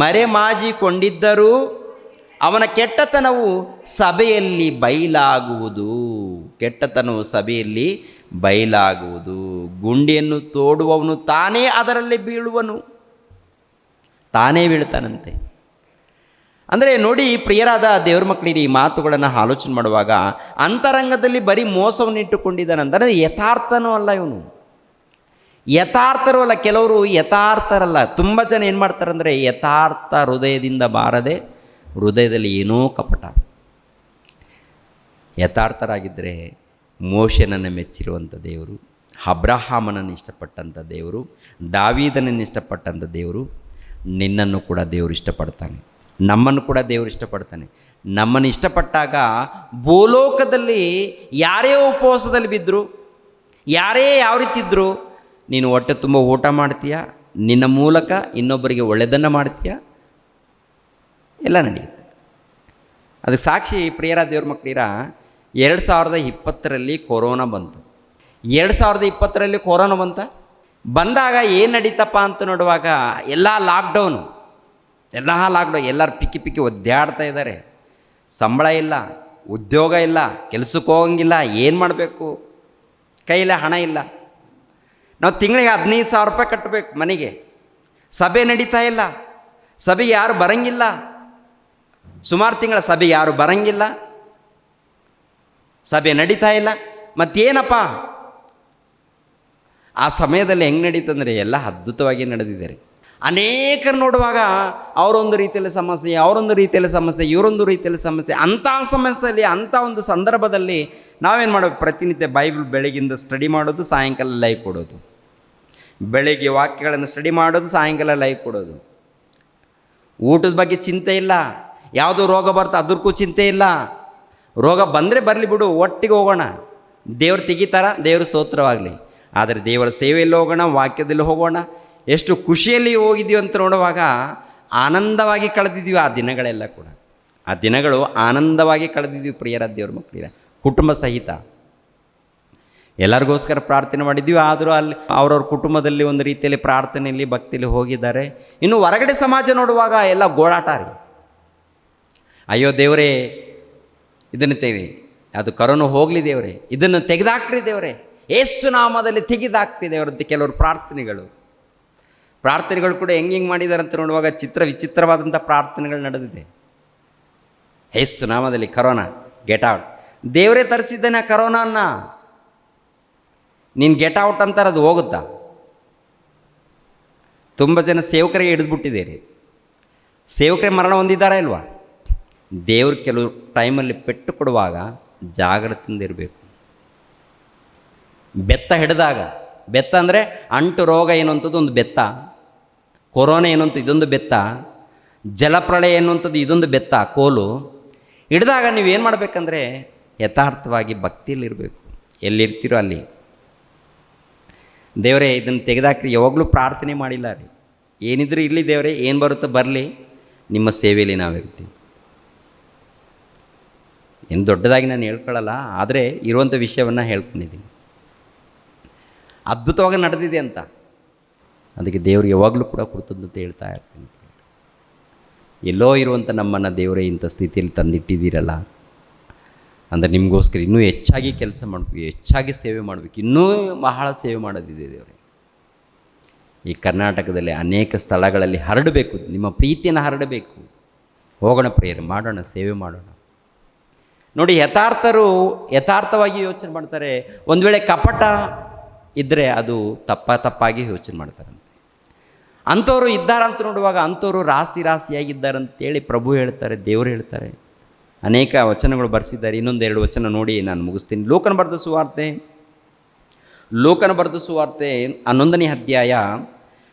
ಮರೆಮಾಚಿಕೊಂಡಿದ್ದರೂ ಅವನ ಕೆಟ್ಟತನವು ಸಭೆಯಲ್ಲಿ ಬಯಲಾಗುವುದು. ಕೆಟ್ಟತನವು ಸಭೆಯಲ್ಲಿ ಬಯಲಾಗುವುದು. ಗುಂಡಿಯನ್ನು ತೋಡುವವನು ತಾನೇ ಅದರಲ್ಲಿ ಬೀಳುವನು, ತಾನೇ ಬೀಳ್ತಾನಂತೆ. ಅಂದರೆ ನೋಡಿ ಪ್ರಿಯರಾದ ದೇವ್ರ ಮಕ್ಕಳಿಗೆ ಈ ಮಾತುಗಳನ್ನು ಆಲೋಚನೆ ಮಾಡುವಾಗ ಅಂತರಂಗದಲ್ಲಿ ಬರೀ ಮೋಸವನ್ನು ಇಟ್ಟುಕೊಂಡಿದ್ದಾನಂದರೆ ಯಥಾರ್ಥನೂ ಅಲ್ಲ ಇವನು, ಯಥಾರ್ಥರೂ ಅಲ್ಲ. ಕೆಲವರು ಯಥಾರ್ಥರಲ್ಲ. ತುಂಬ ಜನ ಏನು ಮಾಡ್ತಾರಂದರೆ ಯಥಾರ್ಥ ಹೃದಯದಿಂದ ಬಾರದೆ ಹೃದಯದಲ್ಲಿ ಏನೋ ಕಪಟ. ಯಥಾರ್ಥರಾಗಿದ್ದರೆ ಮೋಶೆನನ್ನು ಮೆಚ್ಚಿರುವಂಥ ದೇವರು, ಅಬ್ರಹಾಮನನ್ನು ಇಷ್ಟಪಟ್ಟಂಥ ದೇವರು, ದಾವೀದನನ್ನು ಇಷ್ಟಪಟ್ಟಂಥ ದೇವರು, ನಿನ್ನನ್ನು ಕೂಡ ದೇವರು ಇಷ್ಟಪಡ್ತಾನೆ, ನಮ್ಮನ್ನು ಕೂಡ ದೇವರು ಇಷ್ಟಪಡ್ತಾನೆ. ನಮ್ಮನ್ನು ಇಷ್ಟಪಟ್ಟಾಗ ಭೂಲೋಕದಲ್ಲಿ ಯಾರೇ ಉಪವಾಸದಲ್ಲಿ ಬಿದ್ದರು, ಯಾರೇ ಯಾವ ರೀತಿ ಇದ್ದರು, ನೀನು ಹೊಟ್ಟೆ ತುಂಬ ಊಟ ಮಾಡ್ತೀಯ, ನಿನ್ನ ಮೂಲಕ ಇನ್ನೊಬ್ಬರಿಗೆ ಒಳ್ಳೆಯದನ್ನು ಮಾಡ್ತೀಯ, ಎಲ್ಲ ನಡೆಯುತ್ತೆ. ಅದಕ್ಕೆ ಸಾಕ್ಷಿ ಪ್ರಿಯರ ದೇವ್ರ ಮಕ್ಕಳಿರ 2020ರಲ್ಲಿ ಕೊರೋನಾ ಬಂತು. 2020ರಲ್ಲಿ ಕೊರೋನಾ ಬಂದಾಗ ಏನು ನಡೀತಪ್ಪ ಅಂತ ನೋಡುವಾಗ ಎಲ್ಲ ಲಾಕ್ಡೌನು, ಎಲ್ಲರೂ ಪಿಕ್ಕಿ ಒದ್ದಾಡ್ತಾ ಇದ್ದಾರೆ. ಸಂಬಳ ಇಲ್ಲ, ಉದ್ಯೋಗ ಇಲ್ಲ, ಕೆಲಸಕ್ಕೆ ಹೋಗಂಗಿಲ್ಲ, ಏನು ಮಾಡಬೇಕು, ಕೈಯಲ್ಲಿ ಹಣ ಇಲ್ಲ. ನಾವು ತಿಂಗಳಿಗೆ 15,000 ರೂಪಾಯಿ ಕಟ್ಟಬೇಕು ಮನೆಗೆ. ಸಭೆ ನಡೀತಾ ಇಲ್ಲ, ಸಭೆಗೆ ಯಾರು ಬರಂಗಿಲ್ಲ. ಸುಮಾರು ತಿಂಗಳ ಸಭೆಗೆ ಯಾರು ಬರಂಗಿಲ್ಲ, ಸಭೆ ನಡೀತಾ ಇಲ್ಲ. ಮತ್ತೇನಪ್ಪ ಆ ಸಮಯದಲ್ಲಿ ಹೆಂಗೆ ನಡೀತಂದರೆ ಎಲ್ಲ ಅದ್ಭುತವಾಗಿ ನಡೆದಿದ್ದಾರೆ. ಅನೇಕರು ನೋಡುವಾಗ ಅವರೊಂದು ರೀತಿಯಲ್ಲಿ ಸಮಸ್ಯೆ, ಅವರೊಂದು ರೀತಿಯಲ್ಲಿ ಸಮಸ್ಯೆ, ಇವರೊಂದು ರೀತಿಯಲ್ಲಿ ಸಮಸ್ಯೆ. ಅಂಥ ಸಮಸ್ಯೆಯಲ್ಲಿ, ಅಂಥ ಒಂದು ಸಂದರ್ಭದಲ್ಲಿ ನಾವೇನು ಮಾಡೋದು? ಪ್ರತಿನಿತ್ಯ ಬೈಬಲ್ ಬೆಳಗಿಂದ ಸ್ಟಡಿ ಮಾಡೋದು, ಸಾಯಂಕಾಲ ಲೈವ್ ಕೊಡೋದು. ಬೆಳಗ್ಗೆ ವಾಕ್ಯಗಳನ್ನು ಸ್ಟಡಿ ಮಾಡೋದು, ಸಾಯಂಕಾಲ ಲೈವ್ ಕೊಡೋದು. ಊಟದ ಬಗ್ಗೆ ಚಿಂತೆ ಇಲ್ಲ, ಯಾವುದೋ ರೋಗ ಬರ್ತಾ ಅದಕ್ಕೂ ಚಿಂತೆ ಇಲ್ಲ. ರೋಗ ಬಂದರೆ ಬರಲಿ ಬಿಡು, ಒಟ್ಟಿಗೆ ಹೋಗೋಣ, ದೇವ್ರು ತೆಗಿತಾರ, ದೇವ್ರ ಸ್ತೋತ್ರವಾಗಲಿ. ಆದರೆ ದೇವರ ಸೇವೆಯಲ್ಲಿ ಹೋಗೋಣ, ವಾಕ್ಯದಲ್ಲಿ ಹೋಗೋಣ. ಎಷ್ಟು ಖುಷಿಯಲ್ಲಿ ಹೋಗಿದ್ದೀವಿ ಅಂತ ನೋಡುವಾಗ ಆನಂದವಾಗಿ ಕಳೆದಿದ್ದೀವಿ ಆ ದಿನಗಳೆಲ್ಲ ಕೂಡ. ಆ ದಿನಗಳು ಆನಂದವಾಗಿ ಕಳೆದಿದ್ದೀವಿ ಪ್ರಿಯರ ದೇವ್ರ ಮಕ್ಕಳಿಗೆ, ಕುಟುಂಬ ಸಹಿತ. ಎಲ್ಲರಿಗೋಸ್ಕರ ಪ್ರಾರ್ಥನೆ ಮಾಡಿದ್ವಿ, ಆದರೂ ಅಲ್ಲಿ ಅವ್ರವ್ರ ಕುಟುಂಬದಲ್ಲಿ ಒಂದು ರೀತಿಯಲ್ಲಿ ಪ್ರಾರ್ಥನೆಯಲ್ಲಿ ಭಕ್ತಿಯಲ್ಲಿ ಹೋಗಿದ್ದಾರೆ. ಇನ್ನು ಹೊರಗಡೆ ಸಮಾಜ ನೋಡುವಾಗ ಎಲ್ಲ ಗೋಳಾಟ ರೀ. ಅಯ್ಯೋ ದೇವರೇ, ಇದನ್ನು ಅದು ಕರೋನಾ ಹೋಗಲಿ ದೇವರೇ, ಇದನ್ನು ತೆಗೆದಾಕ್ರಿ ದೇವರೇ, ಯೇಸು ನಾಮದಲ್ಲಿ ತೆಗೆದಾಕ್ತಿದೆ ಅವರಂತೆ ಕೆಲವರು ಪ್ರಾರ್ಥನೆಗಳು ಕೂಡ ಹೆಂಗೆ ಮಾಡಿದ್ದಾರೆ ಅಂತ ನೋಡುವಾಗ ವಿಚಿತ್ರವಾದಂಥ ಪ್ರಾರ್ಥನೆಗಳು ನಡೆದಿದೆ. ಯೇಸು ನಾಮದಲ್ಲಿ ಕರೋನಾ ಗೆಟ್ ಔಟ್. ದೇವರೇ ತರಿಸಿದ್ದಾನೆ ಆ ಕರೋನಾನ್ನ, ನೀನು ಗೆಟ್ ಔಟ್ ಅಂತಾರೆ, ಅದು ಹೋಗುತ್ತಾ? ತುಂಬ ಜನ ಸೇವಕರಿಗೆ ಹಿಡಿದ್ಬಿಟ್ಟಿದ್ದೀರಿ. ಸೇವಕರೇ ಮರಣ ಹೊಂದಿದ್ದಾರಾ ಇಲ್ವಾ? ದೇವರು ಕೆಲವು ಟೈಮಲ್ಲಿ ಪೆಟ್ಟು ಕೊಡುವಾಗ ಜಾಗ್ರತೆಯಿಂದ ಇರಬೇಕು. ಬೆತ್ತ ಹಿಡಿದಾಗ, ಬೆತ್ತ ಅಂದರೆ ಅಂಟು ರೋಗ ಎನ್ನುವಂಥದ್ದು ಒಂದು ಬೆತ್ತ, ಕೊರೋನಾ ಎನ್ನುವಂಥ ಇದೊಂದು ಬೆತ್ತ, ಜಲಪ್ರಳಯ ಎನ್ನುವಂಥದ್ದು ಇದೊಂದು ಬೆತ್ತ, ಕೋಲು ಹಿಡಿದಾಗ ನೀವೇನು ಮಾಡಬೇಕಂದ್ರೆ ಯಥಾರ್ಥವಾಗಿ ಭಕ್ತಿಯಲ್ಲಿರಬೇಕು. ಎಲ್ಲಿರ್ತೀರೋ ಅಲ್ಲಿ ದೇವರೇ ಇದನ್ನು ತೆಗೆದಾಕ್ರಿ. ಯಾವಾಗಲೂ ಪ್ರಾರ್ಥನೆ ಮಾಡಿಲ್ಲ ರೀ. ಏನಿದ್ರು ಇರಲಿ ದೇವರೇ, ಏನು ಬರುತ್ತೋ ಬರಲಿ, ನಿಮ್ಮ ಸೇವೆಯಲ್ಲಿ ನಾವಿರ್ತೀವಿ. ಏನು ದೊಡ್ಡದಾಗಿ ನಾನು ಹೇಳ್ಕೊಳ್ಳಲ್ಲ, ಆದರೆ ಇರುವಂಥ ವಿಷಯವನ್ನು ಹೇಳ್ಕೊಂಡಿದ್ದೀನಿ. ಅದ್ಭುತವಾಗಿ ನಡೆದಿದೆ ಅಂತ, ಅದಕ್ಕೆ ದೇವರು ಯಾವಾಗಲೂ ಕೂಡ ಕೃತಜ್ಞತೆ ಹೇಳ್ತಾ ಇರ್ತೀನಿ. ಎಲ್ಲೋ ಇರುವಂಥ ನಮ್ಮನ್ನು ದೇವರೇ ಇಂಥ ಸ್ಥಿತಿಯಲ್ಲಿ ತಂದಿಟ್ಟಿದ್ದೀರಲ್ಲ ಅಂದರೆ ನಿಮಗೋಸ್ಕರ ಇನ್ನೂ ಹೆಚ್ಚಾಗಿ ಕೆಲಸ ಮಾಡಬೇಕು, ಹೆಚ್ಚಾಗಿ ಸೇವೆ ಮಾಡಬೇಕು, ಇನ್ನೂ ಬಹಳ ಸೇವೆ ಮಾಡೋದಿದೆ ದೇವರೇ. ಈ ಕರ್ನಾಟಕದಲ್ಲಿ ಅನೇಕ ಸ್ಥಳಗಳಲ್ಲಿ ಹರಡಬೇಕು, ನಿಮ್ಮ ಪ್ರೀತಿಯನ್ನು ಹರಡಬೇಕು. ಹೋಗೋಣ ಪ್ರೇಯರ್ ಮಾಡೋಣ, ಸೇವೆ ಮಾಡೋಣ. ನೋಡಿ, ಯಥಾರ್ಥವಾಗಿ ಯೋಚನೆ ಮಾಡ್ತಾರೆ. ಒಂದು ವೇಳೆ ಕಪಟ ಇದ್ದರೆ ಅದು ತಪ್ಪಾಗಿ ಯೋಚನೆ ಮಾಡ್ತಾರಂತೆ. ಅಂಥವ್ರು ಇದ್ದಾರಂತ ನೋಡುವಾಗ ಅಂಥವ್ರು ರಾಶಿಯಾಗಿದ್ದಾರಂತೇಳಿ ಪ್ರಭು ಹೇಳ್ತಾರೆ, ದೇವರು ಹೇಳ್ತಾರೆ. ಅನೇಕ ವಚನಗಳು ಬರೆಸಿದ್ದಾರೆ. ಇನ್ನೊಂದು 2 ವಚನ ನೋಡಿ ನಾನು ಮುಗಿಸ್ತೀನಿ. ಲೋಕನ ಬರೆದ ಸುವಾರ್ತೆ 11ನೇ ಅಧ್ಯಾಯ,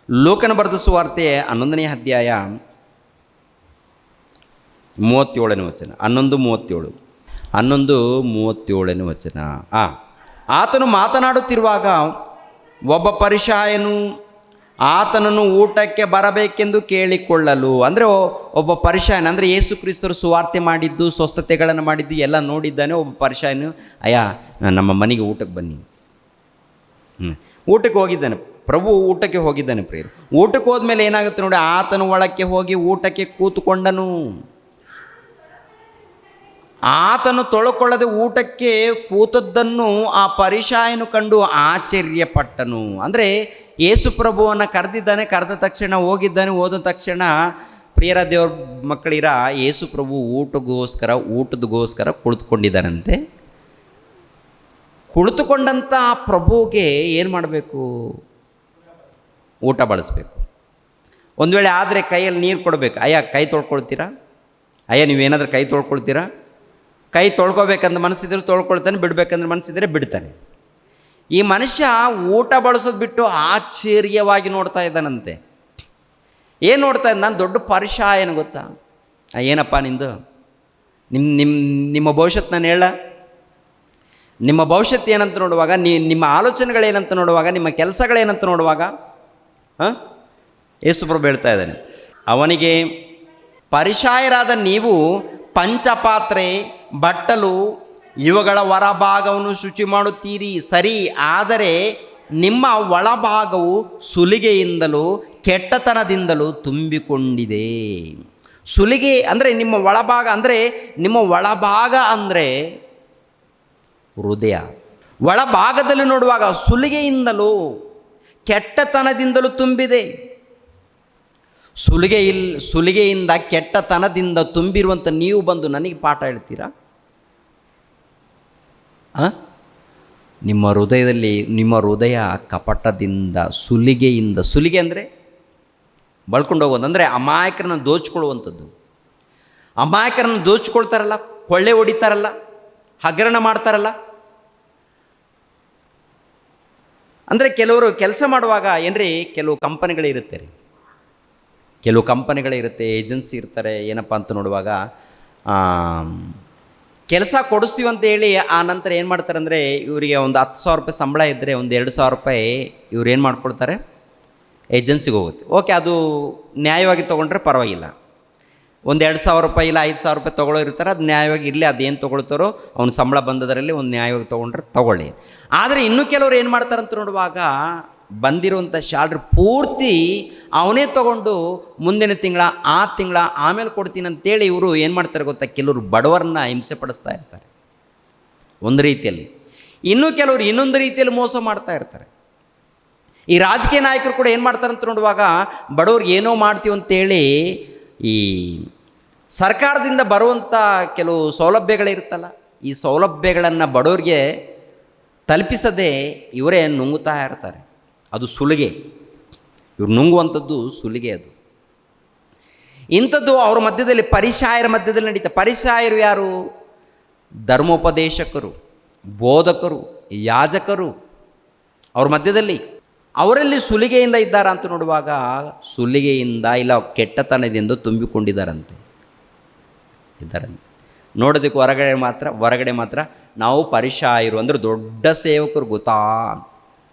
ಲೋಕನ ಬರೆದ ಸುವಾರ್ತೆ 11ನೇ ಅಧ್ಯಾಯ 37ನೇ ವಚನ, 11:37ನೇ ವಚನ. ಆತನು ಮಾತನಾಡುತ್ತಿರುವಾಗ ಒಬ್ಬ ಪರಿಸಾಯನು ಆತನನ್ನು ಊಟಕ್ಕೆ ಬರಬೇಕೆಂದು ಕೇಳಿಕೊಳ್ಳಲು, ಅಂದರೆ ಒಬ್ಬ ಪರಿಸಾಯನ ಅಂದರೆ ಯೇಸು ಕ್ರಿಸ್ತರು ಸುವಾರ್ತೆ ಮಾಡಿದ್ದು, ಸ್ವಸ್ಥತೆಗಳನ್ನು ಮಾಡಿದ್ದು ಎಲ್ಲ ನೋಡಿದ್ದಾನೆ. ಒಬ್ಬ ಪರಿಸಾಯನು, ಅಯ್ಯ ನಮ್ಮ ಮನೆಗೆ ಊಟಕ್ಕೆ ಬನ್ನಿ. ಊಟಕ್ಕೆ ಹೋಗಿದ್ದಾನೆ ಪ್ರಭು, ಊಟಕ್ಕೆ ಹೋಗಿದ್ದಾನೆ ಪ್ರಿಯರು. ಊಟಕ್ಕೆ ಹೋದ್ಮೇಲೆ ಏನಾಗುತ್ತೆ ನೋಡಿ, ಆತನು ಒಳಕ್ಕೆ ಹೋಗಿ ಊಟಕ್ಕೆ ಕೂತುಕೊಂಡನು. ಆತನು ತೊಳಕೊಳ್ಳದೆ ಊಟಕ್ಕೆ ಕೂತದ್ದನ್ನು ಆ ಪರಿಸಾಯನು ಕಂಡು ಆಶ್ಚರ್ಯಪಟ್ಟನು. ಅಂದರೆ ಯೇಸು ಪ್ರಭುವನ್ನು ಕರೆದಿದ್ದಾನೆ, ಕರೆದ ತಕ್ಷಣ ಹೋಗಿದ್ದಾನೆ. ಹೋದ ತಕ್ಷಣ ಪ್ರಿಯರ ದೇವ್ರ ಮಕ್ಕಳಿರ ಯೇಸು ಪ್ರಭು ಊಟದಗೋಸ್ಕರ ಕುಳಿತುಕೊಂಡಿದ್ದಾನಂತೆ. ಕುಳಿತುಕೊಂಡಂಥ ಪ್ರಭುಗೆ ಏನು ಮಾಡಬೇಕು? ಊಟ ಬಳಸಬೇಕು. ಒಂದು ವೇಳೆ ಆದರೆ ಕೈಯಲ್ಲಿ ನೀರು ಕೊಡಬೇಕು. ಅಯ್ಯ ಕೈ ತೊಳ್ಕೊಳ್ತೀರಾ? ಅಯ್ಯ ನೀವೇನಾದರೂ ಕೈ ತೊಳ್ಕೊಳ್ತೀರಾ? ಕೈ ತೊಳ್ಕೊಬೇಕಂದ್ರೆ ಮನಸ್ಸಿದ್ರೆ ತೊಳ್ಕೊಳ್ತಾನೆ, ಬಿಡಬೇಕಂದ್ರೆ ಮನಸ್ಸಿದ್ರೆ ಬಿಡ್ತಾನೆ. ಈ ಮನುಷ್ಯ ಊಟ ಬಳಸೋದು ಬಿಟ್ಟು ಆಶ್ಚರ್ಯವಾಗಿ ನೋಡ್ತಾ ಇದ್ದಾನಂತೆ. ಏನು ನೋಡ್ತಾ ಇದ್ದ? ನಾನು ದೊಡ್ಡ ಪರಿಸಾಯನ ಗೊತ್ತಾ? ಏನಪ್ಪ ನಿಂದು ನಿಮ್ಮ ಭವಿಷ್ಯತ್ತು ನಾನು ಹೇಳ, ನಿಮ್ಮ ಭವಿಷ್ಯತ್ತು ಏನಂತ ನೋಡುವಾಗ, ನಿಮ್ಮ ಆಲೋಚನೆಗಳೇನಂತ ನೋಡುವಾಗ, ನಿಮ್ಮ ಕೆಲಸಗಳೇನಂತ ನೋಡುವಾಗ ಯೇಸುಪ್ರಭು ಹೇಳ್ತಾ ಇದ್ದಾನೆ, ಅವನಿಗೆ ಪರಿಸಾಯರಾದ ನೀವು ಪಂಚಪಾತ್ರೆ, ಬಟ್ಟಲು ಇವುಗಳ ಹೊರಭಾಗವನ್ನು ಶುಚಿ ಮಾಡುತ್ತೀರಿ ಸರಿ, ಆದರೆ ನಿಮ್ಮ ಒಳಭಾಗವು ಸುಲಿಗೆಯಿಂದಲೂ ಕೆಟ್ಟತನದಿಂದಲೂ ತುಂಬಿಕೊಂಡಿದೆ. ಸುಲಿಗೆ ಅಂದರೆ ನಿಮ್ಮ ಒಳಭಾಗ ಅಂದರೆ ಹೃದಯ. ಒಳಭಾಗದಲ್ಲಿ ನೋಡುವಾಗ ಸುಲಿಗೆಯಿಂದಲೂ ಕೆಟ್ಟತನದಿಂದಲೂ ತುಂಬಿದೆ. ಸುಲಿಗೆಯಿಂದ ಕೆಟ್ಟತನದಿಂದ ತುಂಬಿರುವಂಥ ನೀವು ಬಂದು ನನಗೆ ಪಾಠ ಹೇಳ್ತೀರಾ? ನಿಮ್ಮ ಹೃದಯ ಕಪಟದಿಂದ, ಸುಲಿಗೆ ಅಂದರೆ ಬಳ್ಕೊಂಡು ಹೋಗೋದು, ಅಂದರೆ ಅಮಾಯಕರನ್ನು ದೋಚ್ಕೊಳ್ಳುವಂಥದ್ದು. ಅಮಾಯಕರನ್ನು ದೋಚ್ಕೊಳ್ತಾರಲ್ಲ, ಕೊಳ್ಳೆ ಹೊಡಿತಾರಲ್ಲ, ಹಗರಣ ಮಾಡ್ತಾರಲ್ಲ. ಅಂದರೆ ಕೆಲವರು ಕೆಲಸ ಮಾಡುವಾಗ ಏನ್ರಿ, ಕೆಲವು ಕಂಪನಿಗಳಿರುತ್ತೆ ರೀ, ಏಜೆನ್ಸಿ ಇರ್ತಾರೆ. ಏನಪ್ಪ ಅಂತ ನೋಡುವಾಗ ಕೆಲಸ ಕೊಡಿಸ್ತೀವಿ ಅಂತ ಹೇಳಿ ಆ ನಂತರ ಏನು ಮಾಡ್ತಾರೆ ಅಂದರೆ, ಇವರಿಗೆ ಒಂದು 10,000 ರೂಪಾಯಿ ಸಂಬಳ ಇದ್ದರೆ ಒಂದು 2,000 ರೂಪಾಯಿ ಇವ್ರು ಏನು ಮಾಡ್ಕೊಳ್ತಾರೆ, ಏಜೆನ್ಸಿಗೆ ಹೋಗುತ್ತೆ. ಓಕೆ, ಅದು ನ್ಯಾಯವಾಗಿ ತೊಗೊಂಡ್ರೆ ಪರವಾಗಿಲ್ಲ. ಒಂದು 2,000 ರೂಪಾಯಿ ಇಲ್ಲ 5,000 ರೂಪಾಯಿ ತೊಗೊಳ್ಳೋ ಇರ್ತಾರೆ, ಅದು ನ್ಯಾಯವಾಗಿ ಇರಲಿ, ಅದೇನು ತೊಗೊಳ್ತಾರೋ ಅವ್ನ ಸಂಬಳ ಬಂದದರಲ್ಲಿ ಒಂದು ನ್ಯಾಯವಾಗಿ ತೊಗೊಂಡ್ರೆ ತೊಗೊಳ್ಳಿ. ಆದರೆ ಇನ್ನೂ ಕೆಲವರು ಏನು ಮಾಡ್ತಾರಂತ ನೋಡುವಾಗ ಬಂದಿರುವಂಥ ಸ್ಯಾಲ್ರಿ ಪೂರ್ತಿ ಅವನೇ ತೊಗೊಂಡು ಮುಂದಿನ ತಿಂಗಳ ಆ ತಿಂಗಳ ಆಮೇಲೆ ಕೊಡ್ತೀನಿ ಅಂತೇಳಿ ಇವರು ಏನು ಮಾಡ್ತಾರೆ ಗೊತ್ತಾ, ಕೆಲವರು ಬಡವರನ್ನ ಹಿಂಸೆ ಪಡಿಸ್ತಾ ಇರ್ತಾರೆ ಒಂದು ರೀತಿಯಲ್ಲಿ, ಇನ್ನೂ ಕೆಲವರು ಇನ್ನೊಂದು ರೀತಿಯಲ್ಲಿ ಮೋಸ ಮಾಡ್ತಾ ಇರ್ತಾರೆ. ಈ ರಾಜಕೀಯ ನಾಯಕರು ಕೂಡ ಏನು ಮಾಡ್ತಾರಂತ ನೋಡುವಾಗ ಬಡವ್ರಿಗೆ ಏನೋ ಮಾಡ್ತೀವಿ ಅಂತೇಳಿ ಈ ಸರ್ಕಾರದಿಂದ ಬರುವಂಥ ಕೆಲವು ಸೌಲಭ್ಯಗಳಿರುತ್ತಲ್ಲ, ಈ ಸೌಲಭ್ಯಗಳನ್ನು ಬಡವ್ರಿಗೆ ತಲುಪಿಸದೆ ಇವರೇ ನುಂಗುತ್ತಾ ಇರ್ತಾರೆ. ಅದು ಸುಲಿಗೆ, ಇವ್ರು ನುಂಗುವಂಥದ್ದು ಸುಲಿಗೆ. ಅದು ಇಂಥದ್ದು ಅವ್ರ ಮಧ್ಯದಲ್ಲಿ ಪರಿಸಾಯರ ಮಧ್ಯದಲ್ಲಿ ನಡೀತಾ. ಪರಿಸಾಯರು ಯಾರು? ಧರ್ಮೋಪದೇಶಕರು, ಬೋಧಕರು, ಯಾಜಕರು. ಅವ್ರ ಮಧ್ಯದಲ್ಲಿ ಅವರಲ್ಲಿ ಸುಲಿಗೆಯಿಂದ ಇದ್ದಾರ ಅಂತ ನೋಡುವಾಗ ಸುಲಿಗೆಯಿಂದ ಇಲ್ಲ ಕೆಟ್ಟತನದಿಂದ ತುಂಬಿಕೊಂಡಿದ್ದಾರಂತೆ ಇದ್ದಾರಂತೆ. ನೋಡೋದಕ್ಕೆ ಹೊರಗಡೆ ಮಾತ್ರ ನಾವು ಪರಿಸಾಯರು ಅಂದರೆ ದೊಡ್ಡ ಸೇವಕರು ಗೊತ್ತಾ,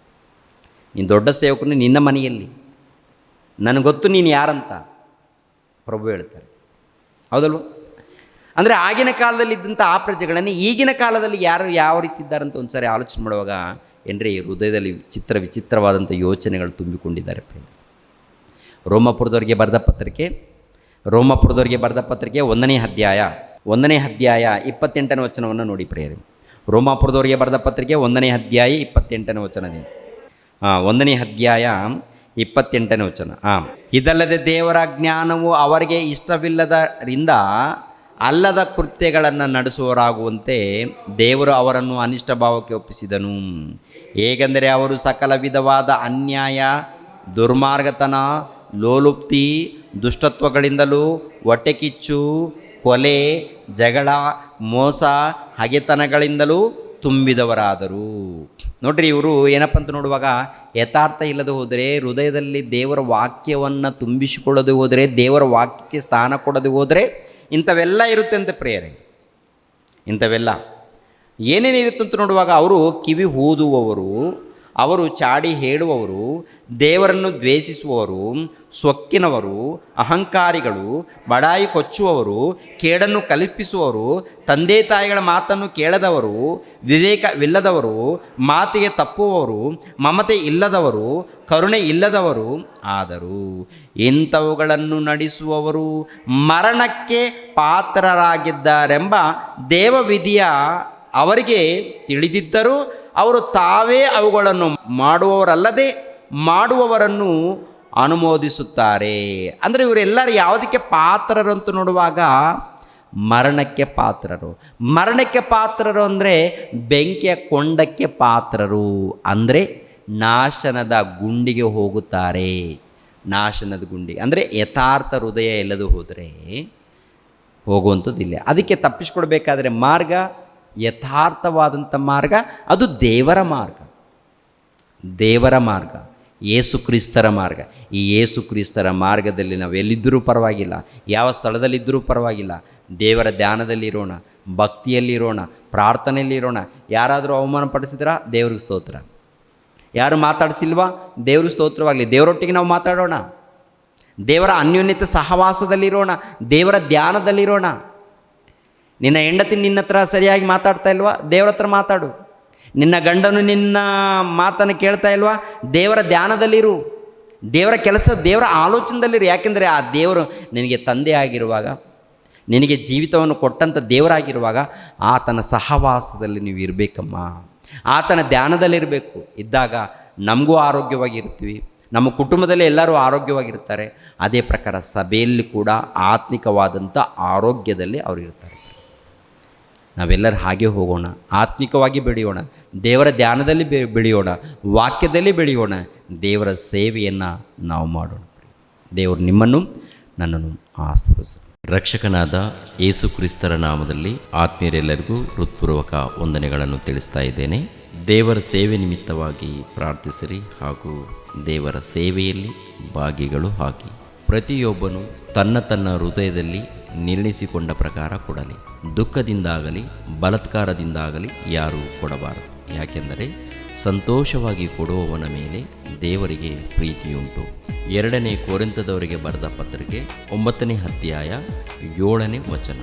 ನೀನು ದೊಡ್ಡ ಸೇವಕರು ನಿನ್ನ ಮನೆಯಲ್ಲಿ, ನನಗೆ ಗೊತ್ತು ನೀನು ಯಾರಂತ ಪ್ರಭು ಹೇಳ್ತಾರೆ. ಹೌದಲ್ವ? ಅಂದರೆ ಆಗಿನ ಕಾಲದಲ್ಲಿ ಇದ್ದಂಥ ಆ ಪ್ರಜೆಗಳನ್ನು ಈಗಿನ ಕಾಲದಲ್ಲಿ ಯಾರು ಯಾವ ರೀತಿ ಇದ್ದಾರಂತ ಒಂದು ಸಾರಿ ಆಲೋಚನೆ ಮಾಡುವಾಗ ಏನ್ರಿ ಹೃದಯದಲ್ಲಿ ವಿಚಿತ್ರವಾದಂಥ ಯೋಚನೆಗಳು ತುಂಬಿಕೊಂಡಿದ್ದಾರೆ. ರೋಮಾಪುರದವರಿಗೆ ಬರೆದ ಪತ್ರಿಕೆ 1ನೇ ಅಧ್ಯಾಯ 28ನೇ ವಚನವನ್ನು ನೋಡಿ ಪ್ರಿಯರೇ. ರೋಮಾಪುರದವರಿಗೆ ಬರೆದ ಪತ್ರಿಕೆ 1ನೇ ಅಧ್ಯಾಯ 28ನೇ ವಚನದಿಂದ 1ನೇ ಅಧ್ಯಾಯ 28ನೇ ವಚನ. ಇದಲ್ಲದೆ ದೇವರ ಜ್ಞಾನವು ಅವರಿಗೆ ಇಷ್ಟವಿಲ್ಲದರಿಂದ ಅಲ್ಲದ ಕೃತ್ಯಗಳನ್ನು ನಡೆಸುವವರಾಗುವಂತೆ ದೇವರು ಅವರನ್ನು ಅನಿಷ್ಟ ಭಾವಕ್ಕೆ ಒಪ್ಪಿಸಿದನು. ಹೇಗೆಂದರೆ ಅವರು ಸಕಲ ವಿಧವಾದ ಅನ್ಯಾಯ, ದುರ್ಮಾರ್ಗತನ, ಲೋಲುಪ್ತಿ, ದುಷ್ಟತ್ವಗಳಿಂದಲೂ, ಹೊಟ್ಟೆಕಿಚ್ಚು, ಕೊಲೆ, ಜಗಳ, ಮೋಸ, ಹಗೆತನಗಳಿಂದಲೂ ತುಂಬಿದವರಾದರು. ನೋಡ್ರಿ, ಇವರು ಏನಪ್ಪ ಅಂತ ನೋಡುವಾಗ ಯಥಾರ್ಥ ಇಲ್ಲದೆ ಹೋದರೆ, ಹೃದಯದಲ್ಲಿ ದೇವರ ವಾಕ್ಯವನ್ನು ತುಂಬಿಸಿಕೊಳ್ಳದೆ ಹೋದರೆ, ದೇವರ ವಾಕ್ಯಕ್ಕೆ ಸ್ಥಾನ ಕೊಡದೆ ಹೋದರೆ ಇಂಥವೆಲ್ಲ ಇರುತ್ತೆ ಅಂತ ಪ್ರಿಯರೇ. ಇಂಥವೆಲ್ಲ ಏನೇನಿರುತ್ತೆ ಅಂತ ನೋಡುವಾಗ ಅವರು ಕಿವಿ ಊದುವವರು, ಅವರು ಚಾಡಿ ಹೇಳುವವರು, ದೇವರನ್ನು ದ್ವೇಷಿಸುವವರು, ಸೊಕ್ಕಿನವರು, ಅಹಂಕಾರಿಗಳು, ಬಡಾಯಿ ಕೊಚ್ಚುವವರು, ಕೇಡನ್ನು ಕಲ್ಪಿಸುವವರು, ತಂದೆ ತಾಯಿಗಳ ಮಾತನ್ನು ಕೇಳದವರು, ವಿವೇಕವಿಲ್ಲದವರು, ಮಾತಿಗೆ ತಪ್ಪುವವರು, ಮಮತೆ ಇಲ್ಲದವರು, ಕರುಣೆ ಇಲ್ಲದವರು ಆದರು. ಇಂಥವುಗಳನ್ನು ನಡೆಸುವವರು ಮರಣಕ್ಕೆ ಪಾತ್ರರಾಗಿದ್ದಾರೆಂಬ ದೇವವಿಧಿಯ ಅವರಿಗೆ ತಿಳಿದಿದ್ದರೂ ಅವರು ತಾವೇ ಅವುಗಳನ್ನು ಮಾಡುವವರಲ್ಲದೆ ಮಾಡುವವರನ್ನು ಅನುಮೋದಿಸುತ್ತಾರೆ. ಅಂದರೆ ಇವರೆಲ್ಲರೂ ಯಾವುದಕ್ಕೆ ಪಾತ್ರರು ಅಂತ ನೋಡುವಾಗ ಮರಣಕ್ಕೆ ಪಾತ್ರರು. ಮರಣಕ್ಕೆ ಪಾತ್ರರು ಅಂದರೆ ಬೆಂಕಿಯ ಕೊಂಡಕ್ಕೆ ಪಾತ್ರರು, ಅಂದರೆ ನಾಶನದ ಗುಂಡಿಗೆ ಹೋಗುತ್ತಾರೆ. ನಾಶನದ ಗುಂಡಿ ಅಂದರೆ ಯಥಾರ್ಥ ಹೃದಯ ಎಲ್ಲದು ಹೋದರೆ ಹೋಗುವಂಥದ್ದಿಲ್ಲ. ಅದಕ್ಕೆ ತಪ್ಪಿಸ್ಕೊಡ್ಬೇಕಾದ್ರೆ ಮಾರ್ಗ, ಯಥಾರ್ಥವಾದಂಥ ಮಾರ್ಗ, ಅದು ದೇವರ ಮಾರ್ಗ, ದೇವರ ಮಾರ್ಗ, ಯೇಸು ಕ್ರಿಸ್ತರ ಮಾರ್ಗ. ಈ ಯೇಸು ಕ್ರಿಸ್ತರ ಮಾರ್ಗದಲ್ಲಿ ನಾವು ಎಲ್ಲಿದ್ದರೂ ಪರವಾಗಿಲ್ಲ, ಯಾವ ಸ್ಥಳದಲ್ಲಿದ್ದರೂ ಪರವಾಗಿಲ್ಲ, ದೇವರ ಧ್ಯಾನದಲ್ಲಿರೋಣ, ಭಕ್ತಿಯಲ್ಲಿರೋಣ, ಪ್ರಾರ್ಥನೆಯಲ್ಲಿರೋಣ. ಯಾರಾದರೂ ಅವಮಾನ ಪಡಿಸಿದ್ರಾ ದೇವ್ರಿಗೆ ಸ್ತೋತ್ರ, ಯಾರು ಮಾತಾಡಿಸಿಲ್ವಾ ದೇವ್ರಿಗೆ ಸ್ತೋತ್ರವಾಗಲಿ. ದೇವರೊಟ್ಟಿಗೆ ನಾವು ಮಾತಾಡೋಣ, ದೇವರ ಅನ್ಯೋನ್ಯತೆ ಸಹವಾಸದಲ್ಲಿರೋಣ, ದೇವರ ಧ್ಯಾನದಲ್ಲಿರೋಣ. ನಿನ್ನ ಹೆಂಡತಿ ನಿನ್ನ ಹತ್ರ ಸರಿಯಾಗಿ ಮಾತಾಡ್ತಾ ಇಲ್ವಾ, ದೇವರ ಹತ್ರ ಮಾತಾಡು. ನಿನ್ನ ಗಂಡನು ನಿನ್ನ ಮಾತನ್ನು ಕೇಳ್ತಾ ಇಲ್ವಾ, ದೇವರ ಧ್ಯಾನದಲ್ಲಿರು, ದೇವರ ಕೆಲಸ, ದೇವರ ಆಲೋಚನೆಯಲ್ಲಿರು. ಯಾಕೆಂದರೆ ಆ ದೇವರು ನಿನಗೆ ತಂದೆ ಆಗಿರುವಾಗ, ನಿನಗೆ ಜೀವಿತವನ್ನು ಕೊಟ್ಟಂಥ ದೇವರಾಗಿರುವಾಗ ಆತನ ಸಹವಾಸದಲ್ಲಿ ನೀವು ಇರಬೇಕಮ್ಮ, ಆತನ ಧ್ಯಾನದಲ್ಲಿರಬೇಕು. ಇದ್ದಾಗ ನಮಗೂ ಆರೋಗ್ಯವಾಗಿರ್ತೀವಿ, ನಮ್ಮ ಕುಟುಂಬದಲ್ಲಿ ಎಲ್ಲರೂ ಆರೋಗ್ಯವಾಗಿರ್ತಾರೆ. ಅದೇ ಪ್ರಕಾರ ಸಭೆಯಲ್ಲಿ ಕೂಡ ಆತ್ಮಿಕವಾದಂಥ ಆರೋಗ್ಯದಲ್ಲಿ ಅವರು ಇರ್ತಾರೆ. ನಾವೆಲ್ಲರೂ ಹಾಗೆ ಹೋಗೋಣ, ಆತ್ಮಿಕವಾಗಿ ಬೆಳೆಯೋಣ, ದೇವರ ಧ್ಯಾನದಲ್ಲಿ ಬೆಳೆಯೋಣ, ವಾಕ್ಯದಲ್ಲಿ ಬೆಳೆಯೋಣ, ದೇವರ ಸೇವೆಯನ್ನು ನಾವು ಮಾಡೋಣ. ದೇವರು ನಿಮ್ಮನ್ನು ನನ್ನನ್ನು ಆಶೀರ್ವದಿಸಲಿ. ರಕ್ಷಕನಾದ ಯೇಸು ಕ್ರಿಸ್ತರ ನಾಮದಲ್ಲಿ ಆತ್ಮೀಯರೆಲ್ಲರಿಗೂ ಹೃತ್ಪೂರ್ವಕ ವಂದನೆಗಳನ್ನು ತಿಳಿಸ್ತಾ ಇದ್ದೇನೆ. ದೇವರ ಸೇವೆ ನಿಮಿತ್ತವಾಗಿ ಪ್ರಾರ್ಥಿಸಿರಿ ಹಾಗೂ ದೇವರ ಸೇವೆಯಲ್ಲಿ ಭಾಗಿಗಳು ಆಗಿ. ಪ್ರತಿಯೊಬ್ಬನು ತನ್ನ ಹೃದಯದಲ್ಲಿ ನಿರ್ಣಯಿಸಿಕೊಂಡ ಪ್ರಕಾರ ಕೊಡಲಿ. ದುಃಖದಿಂದಾಗಲಿ ಬಲಾತ್ಕಾರದಿಂದಾಗಲಿ ಯಾರೂ ಕೊಡಬಾರದು. ಯಾಕೆಂದರೆ ಸಂತೋಷವಾಗಿ ಕೊಡುವವನ ಮೇಲೆ ದೇವರಿಗೆ ಪ್ರೀತಿಯುಂಟು. 2 ಕೊರಿಂಥದವರಿಗೆ ಬರೆದ ಪತ್ರಿಕೆ 9ನೇ ಅಧ್ಯಾಯ 7ನೇ ವಚನ.